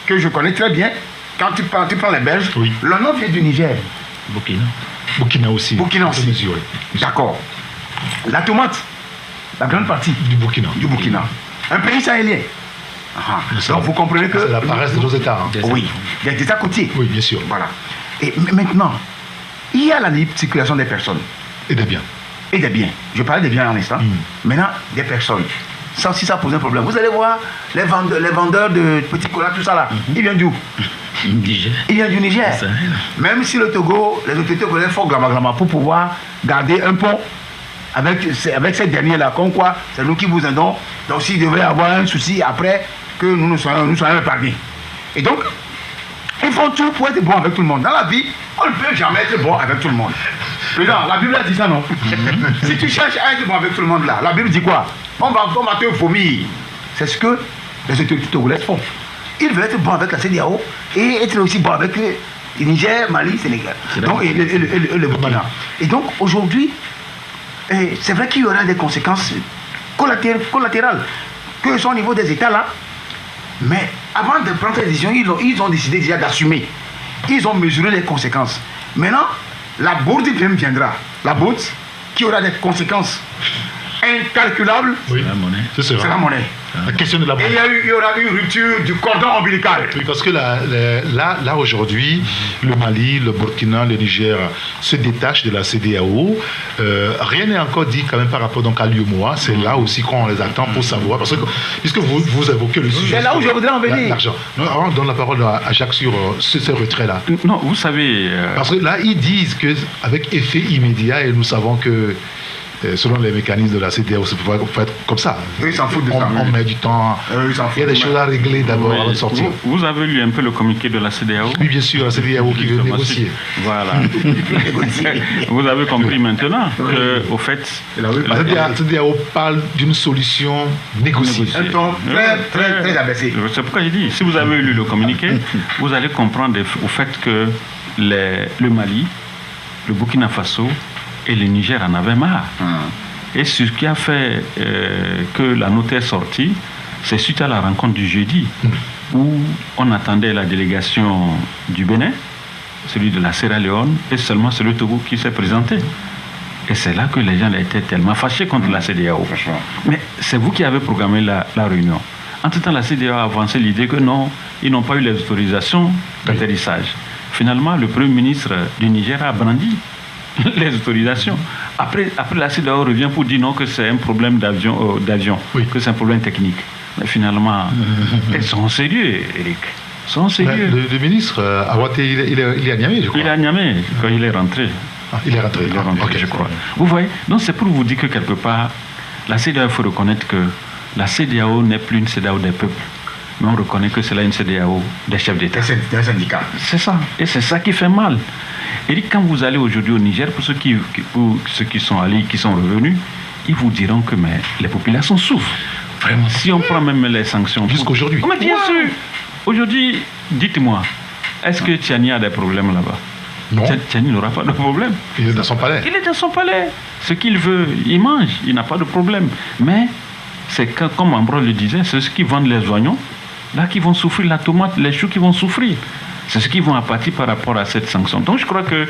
que je connais très bien, quand tu prends les Belges, l'oignon vient du Niger. Burkina aussi. D'accord. La tomate, la grande partie du Burkina. Un pays sahélien. Donc vous comprenez que... C'est la paresse de nos États. Hein. Oui, des États côtiers. Oui, bien sûr. Voilà. Et maintenant, il y a la libre circulation des personnes. Et des biens. Je parlais des biens en instant. Maintenant, des personnes. Ça aussi, ça pose un problème. Vous allez voir les vendeurs de petits colas, tout ça là. Ils viennent d'où? Niger. Il vient du Niger. Même si le Togo, les autorités togolaises font glama pour pouvoir garder un pont avec ces derniers-là. Comme quoi, c'est nous qui vous aidons. Donc s'il devrait y avoir un souci après, que nous soyons épargnés. Et donc, ils font tout pour être bon avec tout le monde. Dans la vie, on ne peut jamais être bon avec tout le monde. Président, la Bible a dit ça, non? Si tu cherches à être bon avec tout le monde là, la Bible dit quoi? On va te vomir. C'est ce que les autorités togolaises font. Ils veulent être bons avec la CEDEAO et être aussi bons avec le Niger, Mali, Sénégal. Donc, et le Burkina. Et donc, aujourd'hui, c'est vrai qu'il y aura des conséquences collatérales, que ce soit au niveau des États là. Mais avant de prendre cette décision, ils ont décidé déjà d'assumer. Ils ont mesuré les conséquences. Maintenant, la bourde viendra. La bourde qui aura des conséquences incalculables. Oui, la monnaie. C'est la monnaie. La question de la monnaie. Et il y aura une rupture du cordon ombilical. Oui, parce que là aujourd'hui, le Mali, le Burkina, le Niger se détachent de la CEDEAO. Rien n'est encore dit quand même par rapport donc à l'UEMOA. C'est là aussi qu'on les attend pour savoir. Parce que, puisque vous évoquez le sujet. C'est là où je voudrais en venir. L'argent. On donne la parole à Jacques sur ce retrait-là. Non, vous savez. Parce que là, ils disent qu'avec effet immédiat, et nous savons que selon les mécanismes de la CEDEAO, ça peut être comme ça. Ils s'en foutent de ça. On met du temps. Il y a des choses à régler d'abord avant de sortir. Vous avez lu un peu le communiqué de la CEDEAO? Oui, bien sûr, la CEDEAO qui veut négocier. Voilà. Vous avez compris maintenant qu'au fait... La CEDEAO parle d'une solution négociée. Un ton très abaissé. C'est pourquoi j'ai dit, si vous avez lu le communiqué, vous allez comprendre au fait que le Mali, le Burkina Faso et le Niger en avaient marre. Et ce qui a fait que la note est sortie, c'est suite à la rencontre du jeudi, où on attendait la délégation du Bénin, celui de la Sierra Leone, et seulement celui de Togo qui s'est présenté. Et c'est là que les gens étaient tellement fâchés contre la CEDEAO. Mais c'est vous qui avez programmé la réunion. Entre-temps, la CEDEAO a avancé l'idée que non, ils n'ont pas eu les autorisations d'atterrissage. Finalement, le Premier ministre du Niger a brandi les autorisations. Après la CEDEAO revient pour dire non, que c'est un problème d'avion, que c'est un problème technique. Mais finalement, ils sont sérieux, Eric. Ils sont sérieux. Le ministre, Awaté, il est à Niamey, je crois. Il est à Niamey quand il est rentré. Il est rentré, okay, je crois. Vous voyez, donc c'est pour vous dire que quelque part, la CEDEAO, il faut reconnaître que la CEDEAO n'est plus une CEDEAO des peuples. Mais on reconnaît que c'est là une CEDEAO des chefs d'État. Des syndicats. C'est ça. Et c'est ça qui fait mal. Et quand vous allez aujourd'hui au Niger, pour ceux qui sont allés, qui sont revenus, ils vous diront que les populations souffrent. Vraiment. Si on prend même les sanctions. Jusqu'aujourd'hui. Mais bien sûr. Aujourd'hui, dites-moi, est-ce que Tiani a des problèmes là-bas? Non. Tiani n'aura pas de problème. Il est dans son palais. Il est dans son palais. Ce qu'il veut, il mange. Il n'a pas de problème. Mais c'est comme Ambroise le disait, c'est ceux qui vendent les oignons, là qui vont souffrir, la tomate, les choux qui vont souffrir. C'est ce qui vont appâtir par rapport à cette sanction. Donc je crois que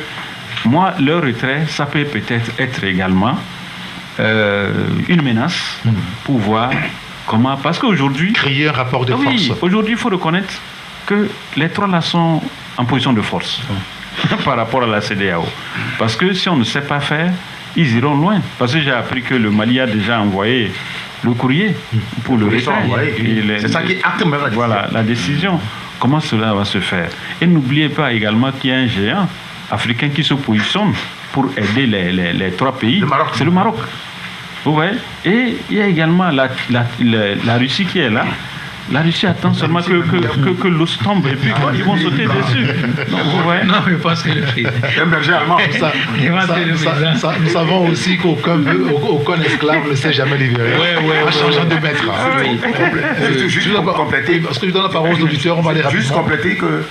moi, leur retrait, ça peut peut-être être également une menace pour voir comment... Parce qu'aujourd'hui... Créer un rapport de force. Oui, aujourd'hui, il faut reconnaître que les trois là sont en position de force par rapport à la CEDEAO. Parce que si on ne sait pas faire, ils iront loin. Parce que j'ai appris que le Mali a déjà envoyé le courrier pour le retrait. C'est ça qui acte même la décision. Voilà, la décision. Comment cela va se faire? Et n'oubliez pas également qu'il y a un géant africain qui se positionne pour aider les 3 pays, c'est le Maroc. Vous voyez? Et il y a également la Russie qui est là. La Russie attend seulement que l'os tombe et puis ils vont sauter dessus. Donc, vous voyez? Non, je pense que un berger allemand. Nous savons aussi qu'aucun esclave ne s'est jamais libéré en changeant de maître. Juste pour compléter, parce que je donne la parole aux auditeurs, on va aller rapidement. Juste compléter que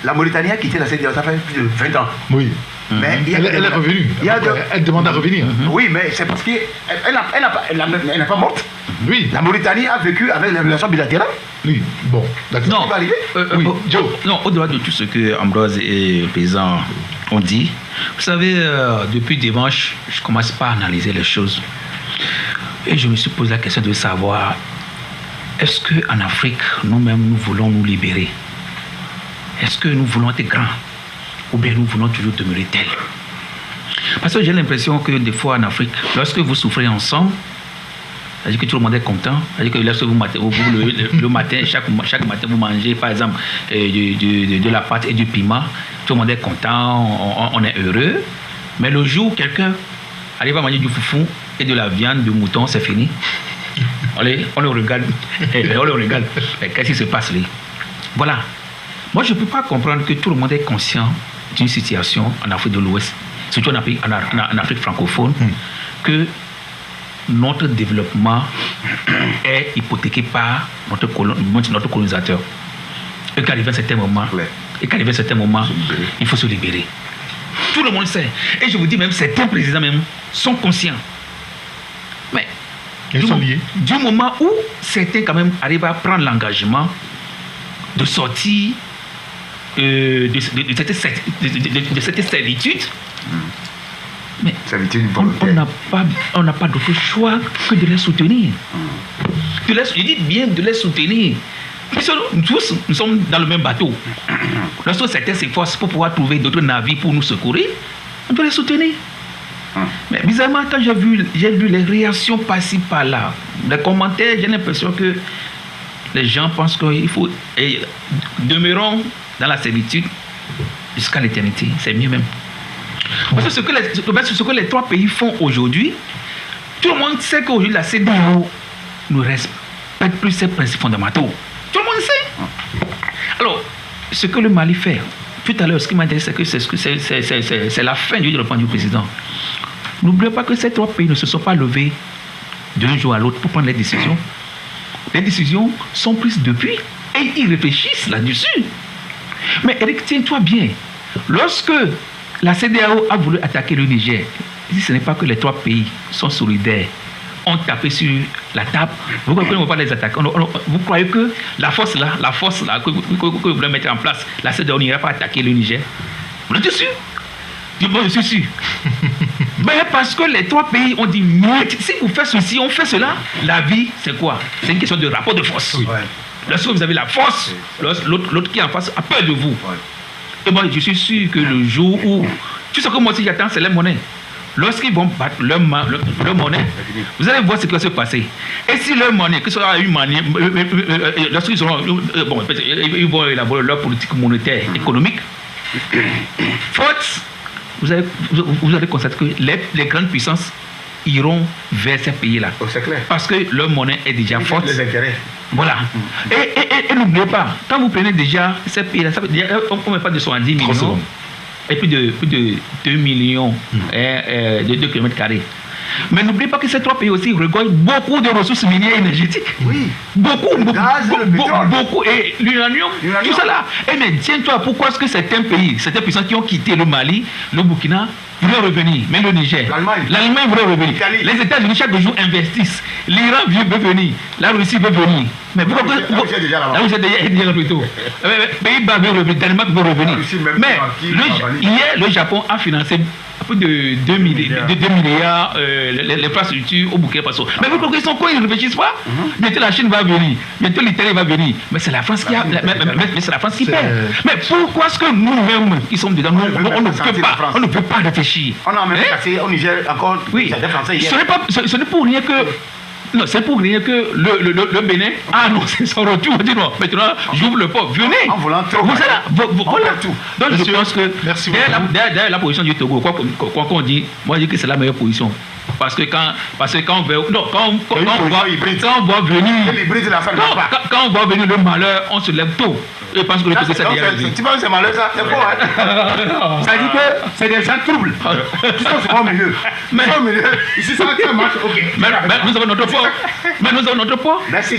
la Mauritanie a quitté la CEDEAO, ça fait plus de 20 ans. Oui. Mais elle est revenue. Elle demande à revenir. Oui, mais c'est parce qu'elle n'est pas morte. Oui. La Mauritanie a vécu avec les relations bilatérales. Oui. Bon, d'accord. Non, Joe. Non, au-delà de tout ce que Ambroise et le président ont dit, vous savez, depuis dimanche, je commence pas à analyser les choses. Et je me suis posé la question de savoir, est-ce qu'en Afrique, nous-mêmes, nous voulons nous libérer? Est-ce que nous voulons être grands? Ou bien nous voulons toujours demeurer tels? Parce que j'ai l'impression que des fois en Afrique, lorsque vous souffrez ensemble, c'est-à-dire que tout le monde est content, c'est-à-dire que lorsque le matin, chaque matin vous mangez par exemple de la pâte et du piment, tout le monde est content, on est heureux, mais le jour où quelqu'un arrive à manger du foufou et de la viande de mouton, c'est fini. On le regarde, mais qu'est-ce qui se passe là? Voilà. Moi, je ne peux pas comprendre que tout le monde est conscient d'une situation en Afrique de l'Ouest, surtout en Afrique francophone, que notre développement est hypothéqué par notre colonisateur. Et qu'arrivé à un certain moment, il faut se libérer. Tout le monde sait. Et je vous dis même, certains présidents même sont conscients. Mais du moment où certains quand même arrivent à prendre l'engagement de sortir de cette servitude, mais on n'a pas d'autre choix que de les soutenir. Je dis bien de les soutenir. Nous tous, nous sommes dans le même bateau. Lorsque certains s'efforcent pour pouvoir trouver d'autres navires pour nous secourir, on doit les soutenir. Mais bizarrement, quand j'ai vu les réactions par-ci par-là, les commentaires, j'ai l'impression que les gens pensent qu'il faut demeurons dans la servitude jusqu'à l'éternité. C'est mieux même. Parce que ce que les 3 pays font aujourd'hui, tout le monde sait qu'aujourd'hui la CEDEAO ne respecte plus ses principes fondamentaux. Tout le monde sait. Alors, ce que le Mali fait, tout à l'heure, ce qui m'intéresse, c'est que c'est la fin du développement du président. N'oubliez pas que ces 3 pays ne se sont pas levés d'un jour à l'autre pour prendre les décisions. Les décisions sont prises depuis et ils réfléchissent là-dessus. Mais Eric, tiens-toi bien. Lorsque la CEDEAO a voulu attaquer le Niger, si ce n'est pas que les 3 pays sont solidaires, ont tapé sur la table, vous ne pouvez pas les attaquer. Vous croyez que la force que vous voulez mettre en place, la CEDEAO n'ira pas attaquer le Niger? Vous êtes sûr? Moi, je suis sûr. Mais parce que les 3 pays ont dit, si vous faites ceci, on fait cela, la vie, c'est quoi? C'est une question de rapport de force. Oui. Lorsque vous avez la force, l'autre qui est en face a peur de vous. Ouais. Et moi, je suis sûr que le jour où... Tout ce que moi aussi j'attends, c'est les monnaies. Lorsqu'ils vont battre leur monnaie, vous allez voir ce qui va se passer. Et si leur monnaie, que ce soit une monnaie, lorsqu'ils ils vont élaborer leur politique monétaire, économique, forte, vous allez constater que les grandes puissances iront vers ces pays-là. Oh, c'est clair. Parce que leur monnaie est déjà forte. Les intérêts. Voilà. Et n'oubliez pas, quand vous prenez déjà ces pays-là, on ne met pas de 70 millions et plus de 2 millions de 2 km². Mais n'oubliez pas que ces 3 pays aussi regorgent beaucoup de ressources minières et énergétiques. Oui. Beaucoup. Et l'uranium, tout ça là. Et mais tiens-toi, pourquoi est-ce que certains pays, certaines puissances qui ont quitté le Mali, le Burkina, voulaient revenir, mais le Niger, l'Allemagne voulait revenir. Les États-Unis chaque jour investissent. L'Iran veut venir, la Russie veut venir. Mais pourquoi la Russie est déjà plutôt. Pays-Bas veut revenir, Danemark veut revenir. Mais hier, le Japon a financé plus de 2 milliards l'infrastructure au Burkina Faso. Mais vous croyez qu'ils ne réfléchissent pas? Bientôt la Chine va venir, bientôt l'Italie va venir. Mais c'est la France qui perd. Mais pourquoi est-ce que nous-mêmes qui sommes dedans, on ne peut pas réfléchir? On a même cassé au Niger encore. Oui. Ce n'est pour rien que Non, c'est pour rien que le Bénin a annoncé son retour. On dit non, maintenant, j'ouvre le port. Venez. En voulant trop. Voilà tout. Donc, Monsieur, je pense que derrière la position du Togo, quoi qu'on dit, moi, je dis que c'est la meilleure position. Parce que quand on voit venir. Quand on voit venir le malheur, on se lève tôt. Je pense que le Togo, c'est derrière. Tu penses que c'est malheur, ça? C'est faux, hein? Ça dit que c'est des gens troubles. Qui sont souvent au milieu. Ici, ça marche, ok. Mais nous avons notre poids. Merci.